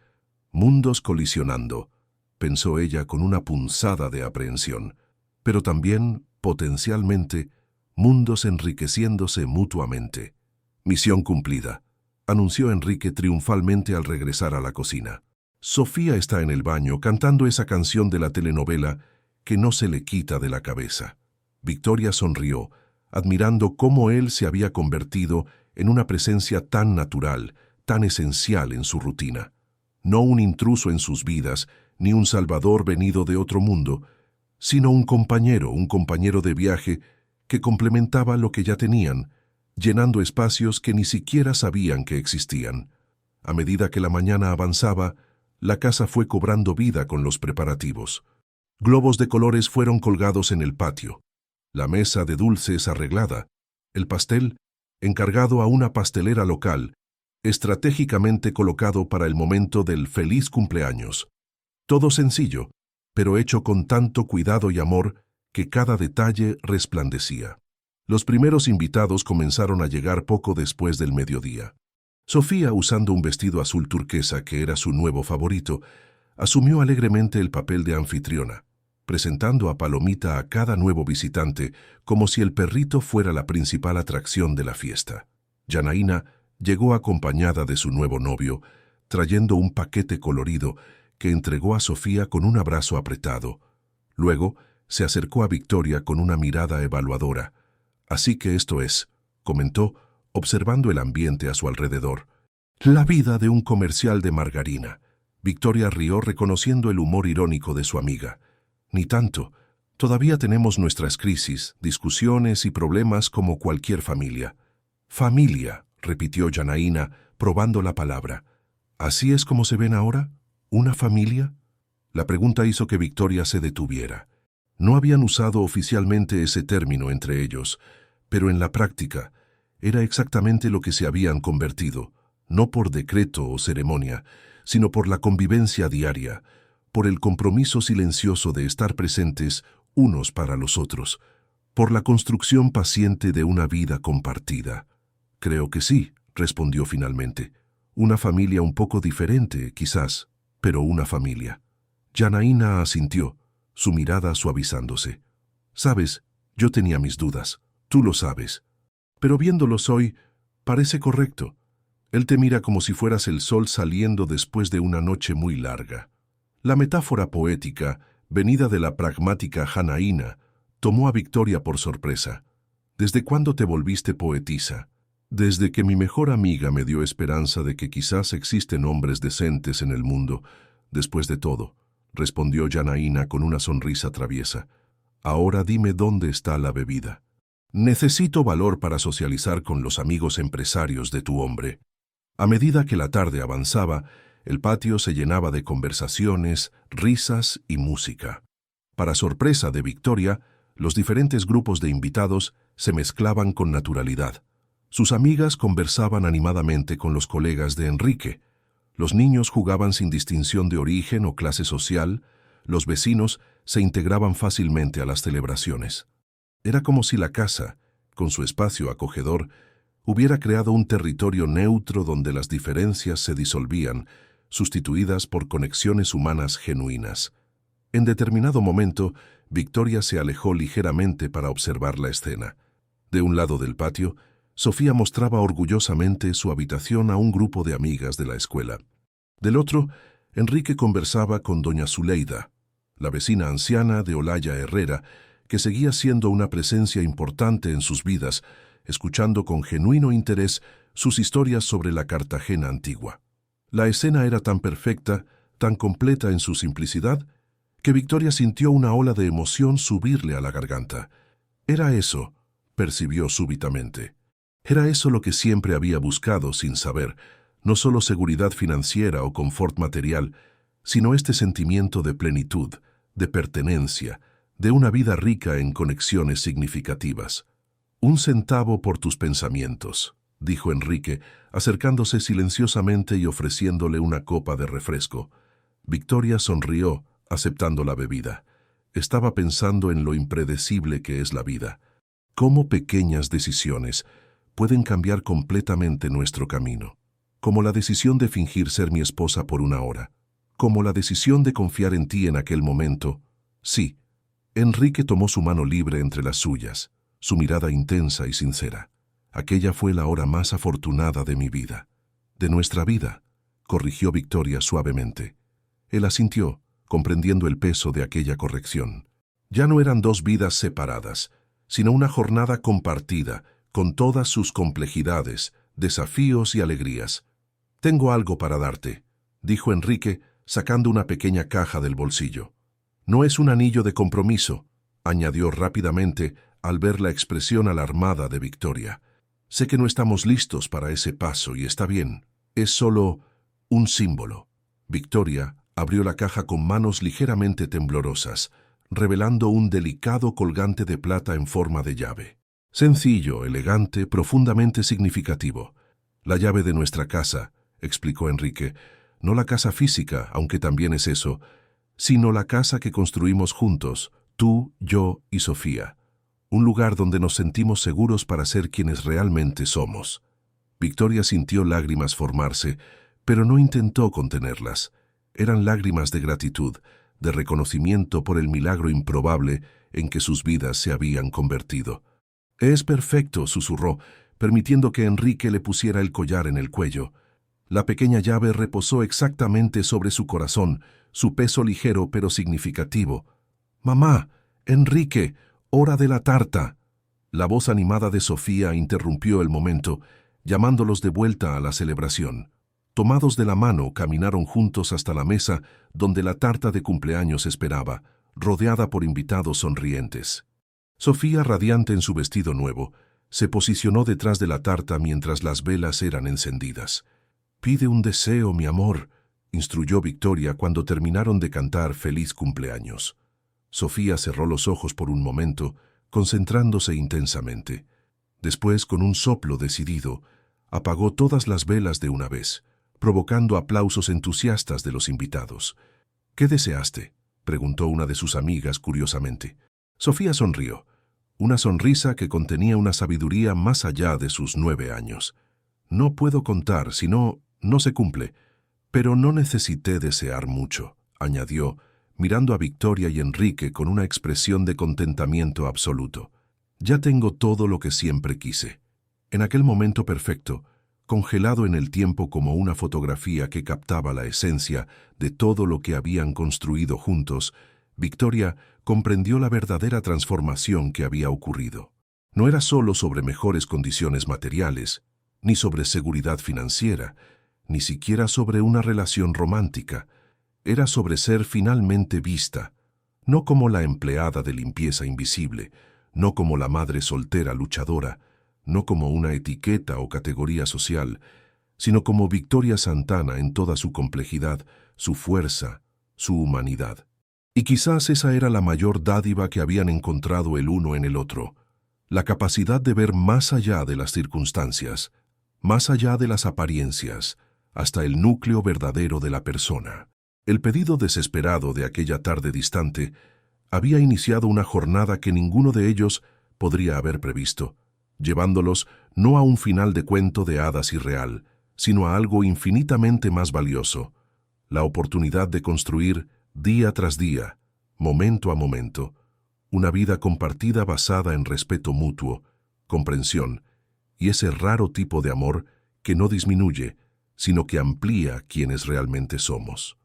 Mundos colisionando, pensó ella con una punzada de aprehensión, pero también, potencialmente, mundos enriqueciéndose mutuamente. Misión cumplida, anunció Enrique triunfalmente al regresar a la cocina. Sofía está en el baño cantando esa canción de la telenovela que no se le quita de la cabeza. Victoria sonrió, admirando cómo él se había convertido en una presencia tan natural, tan esencial en su rutina. No un intruso en sus vidas, ni un salvador venido de otro mundo, sino un compañero de viaje que complementaba lo que ya tenían, llenando espacios que ni siquiera sabían que existían. A medida que la mañana avanzaba, la casa fue cobrando vida con los preparativos. Globos de colores fueron colgados en el patio, la mesa de dulces arreglada, el pastel encargado a una pastelera local, estratégicamente colocado para el momento del feliz cumpleaños. Todo sencillo, pero hecho con tanto cuidado y amor que cada detalle resplandecía. Los primeros invitados comenzaron a llegar poco después del mediodía. Sofía, usando un vestido azul turquesa que era su nuevo favorito, asumió alegremente el papel de anfitriona, presentando a Palomita a cada nuevo visitante como si el perrito fuera la principal atracción de la fiesta. Janaína llegó acompañada de su nuevo novio, trayendo un paquete colorido que entregó a Sofía con un abrazo apretado. Luego se acercó a Victoria con una mirada evaluadora. «Así que esto es», comentó, observando el ambiente a su alrededor. «La vida de un comercial de margarina». Victoria rió reconociendo el humor irónico de su amiga. «Ni tanto. Todavía tenemos nuestras crisis, discusiones y problemas como cualquier familia». «Familia», repitió Janaína, probando la palabra. «¿Así es como se ven ahora? ¿Una familia?» La pregunta hizo que Victoria se detuviera. No habían usado oficialmente ese término entre ellos, pero en la práctica era exactamente lo que se habían convertido, no por decreto o ceremonia, sino por la convivencia diaria, por el compromiso silencioso de estar presentes unos para los otros, por la construcción paciente de una vida compartida. «Creo que sí», respondió finalmente. «Una familia un poco diferente, quizás, pero una familia». Janaína asintió, su mirada suavizándose. «Sabes, yo tenía mis dudas, tú lo sabes. Pero viéndolos hoy, parece correcto. Él te mira como si fueras el sol saliendo después de una noche muy larga». La metáfora poética, venida de la pragmática Janaína, tomó a Victoria por sorpresa. «¿Desde cuándo te volviste poetisa?». Desde que mi mejor amiga me dio esperanza de que quizás existen hombres decentes en el mundo, después de todo, respondió Janaína con una sonrisa traviesa. Ahora dime dónde está la bebida. Necesito valor para socializar con los amigos empresarios de tu hombre. A medida que la tarde avanzaba, el patio se llenaba de conversaciones, risas y música. Para sorpresa de Victoria, los diferentes grupos de invitados se mezclaban con naturalidad. Sus amigas conversaban animadamente con los colegas de Enrique. Los niños jugaban sin distinción de origen o clase social. Los vecinos se integraban fácilmente a las celebraciones. Era como si la casa, con su espacio acogedor, hubiera creado un territorio neutro donde las diferencias se disolvían, sustituidas por conexiones humanas genuinas. En determinado momento, Victoria se alejó ligeramente para observar la escena. De un lado del patio, Sofía mostraba orgullosamente su habitación a un grupo de amigas de la escuela. Del otro, Enrique conversaba con doña Zuleida, la vecina anciana de Olaya Herrera, que seguía siendo una presencia importante en sus vidas, escuchando con genuino interés sus historias sobre la Cartagena antigua. La escena era tan perfecta, tan completa en su simplicidad, que Victoria sintió una ola de emoción subirle a la garganta. Era eso, percibió súbitamente. Era eso lo que siempre había buscado sin saber, no solo seguridad financiera o confort material, sino este sentimiento de plenitud, de pertenencia, de una vida rica en conexiones significativas. «Un centavo por tus pensamientos», dijo Enrique, acercándose silenciosamente y ofreciéndole una copa de refresco. Victoria sonrió, aceptando la bebida. Estaba pensando en lo impredecible que es la vida. Cómo pequeñas decisiones pueden cambiar completamente nuestro camino. Como la decisión de fingir ser mi esposa por una hora. Como la decisión de confiar en ti en aquel momento. Sí. Enrique tomó su mano libre entre las suyas, su mirada intensa y sincera. Aquella fue la hora más afortunada de mi vida. De nuestra vida, corrigió Victoria suavemente. Él asintió, comprendiendo el peso de aquella corrección. Ya no eran dos vidas separadas, sino una jornada compartida, con todas sus complejidades, desafíos y alegrías. «Tengo algo para darte», dijo Enrique, sacando una pequeña caja del bolsillo. «No es un anillo de compromiso», añadió rápidamente al ver la expresión alarmada de Victoria. «Sé que no estamos listos para ese paso y está bien. Es solo un símbolo». Victoria abrió la caja con manos ligeramente temblorosas, revelando un delicado colgante de plata en forma de llave. Sencillo, elegante, profundamente significativo. «La llave de nuestra casa», explicó Enrique. «No la casa física, aunque también es eso, sino la casa que construimos juntos, tú, yo y Sofía. Un lugar donde nos sentimos seguros para ser quienes realmente somos». Victoria sintió lágrimas formarse, pero no intentó contenerlas. Eran lágrimas de gratitud, de reconocimiento por el milagro improbable en que sus vidas se habían convertido. «Es perfecto», susurró, permitiendo que Enrique le pusiera el collar en el cuello. La pequeña llave reposó exactamente sobre su corazón, su peso ligero pero significativo. «Mamá, Enrique, hora de la tarta». La voz animada de Sofía interrumpió el momento, llamándolos de vuelta a la celebración. Tomados de la mano, caminaron juntos hasta la mesa donde la tarta de cumpleaños esperaba, rodeada por invitados sonrientes. Sofía, radiante en su vestido nuevo, se posicionó detrás de la tarta mientras las velas eran encendidas. «Pide un deseo, mi amor», instruyó Victoria cuando terminaron de cantar «Feliz cumpleaños». Sofía cerró los ojos por un momento, concentrándose intensamente. Después, con un soplo decidido, apagó todas las velas de una vez, provocando aplausos entusiastas de los invitados. «¿Qué deseaste?», preguntó una de sus amigas curiosamente. Sofía sonrió, una sonrisa que contenía una sabiduría más allá de sus 9 años. «No puedo contar, si no se cumple, pero no necesité desear mucho», añadió, mirando a Victoria y Enrique con una expresión de contentamiento absoluto. «Ya tengo todo lo que siempre quise». En aquel momento perfecto, congelado en el tiempo como una fotografía que captaba la esencia de todo lo que habían construido juntos, Victoria comprendió la verdadera transformación que había ocurrido. No era solo sobre mejores condiciones materiales, ni sobre seguridad financiera, ni siquiera sobre una relación romántica. Era sobre ser finalmente vista, no como la empleada de limpieza invisible, no como la madre soltera luchadora, no como una etiqueta o categoría social, sino como Victoria Santana en toda su complejidad, su fuerza, su humanidad. Y quizás esa era la mayor dádiva que habían encontrado el uno en el otro, la capacidad de ver más allá de las circunstancias, más allá de las apariencias, hasta el núcleo verdadero de la persona. El pedido desesperado de aquella tarde distante había iniciado una jornada que ninguno de ellos podría haber previsto, llevándolos no a un final de cuento de hadas irreal, sino a algo infinitamente más valioso, la oportunidad de construir día tras día, momento a momento, una vida compartida basada en respeto mutuo, comprensión y ese raro tipo de amor que no disminuye, sino que amplía quienes realmente somos.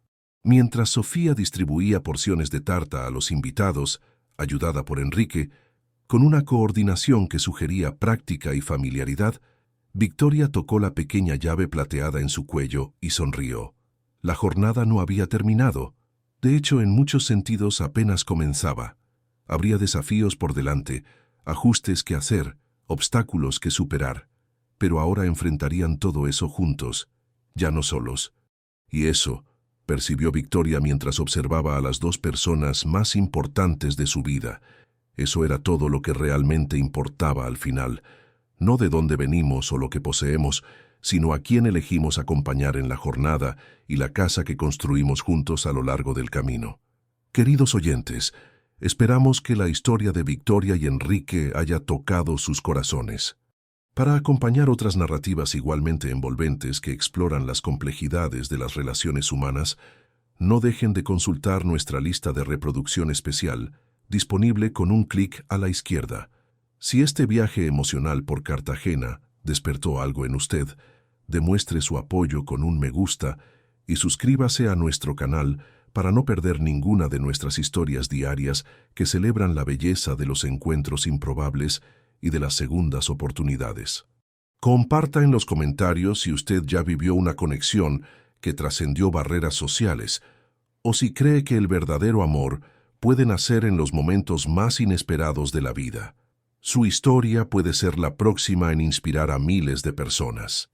Mientras Sofía distribuía porciones de tarta a los invitados, ayudada por Enrique, con una coordinación que sugería práctica y familiaridad, Victoria tocó la pequeña llave plateada en su cuello y sonrió. La jornada no había terminado. De hecho, en muchos sentidos apenas comenzaba. Habría desafíos por delante, ajustes que hacer, obstáculos que superar. Pero ahora enfrentarían todo eso juntos, ya no solos. Y eso, percibió Victoria mientras observaba a las dos personas más importantes de su vida. Eso era todo lo que realmente importaba al final, no de dónde venimos o lo que poseemos, sino a quién elegimos acompañar en la jornada y la casa que construimos juntos a lo largo del camino. Queridos oyentes, esperamos que la historia de Victoria y Enrique haya tocado sus corazones. Para acompañar otras narrativas igualmente envolventes que exploran las complejidades de las relaciones humanas, no dejen de consultar nuestra lista de reproducción especial, disponible con un clic a la izquierda. Si este viaje emocional por Cartagena despertó algo en usted, demuestre su apoyo con un me gusta y suscríbase a nuestro canal para no perder ninguna de nuestras historias diarias que celebran la belleza de los encuentros improbables y de las segundas oportunidades. Comparta en los comentarios si usted ya vivió una conexión que trascendió barreras sociales o si cree que el verdadero amor puede nacer en los momentos más inesperados de la vida. Su historia puede ser la próxima en inspirar a miles de personas.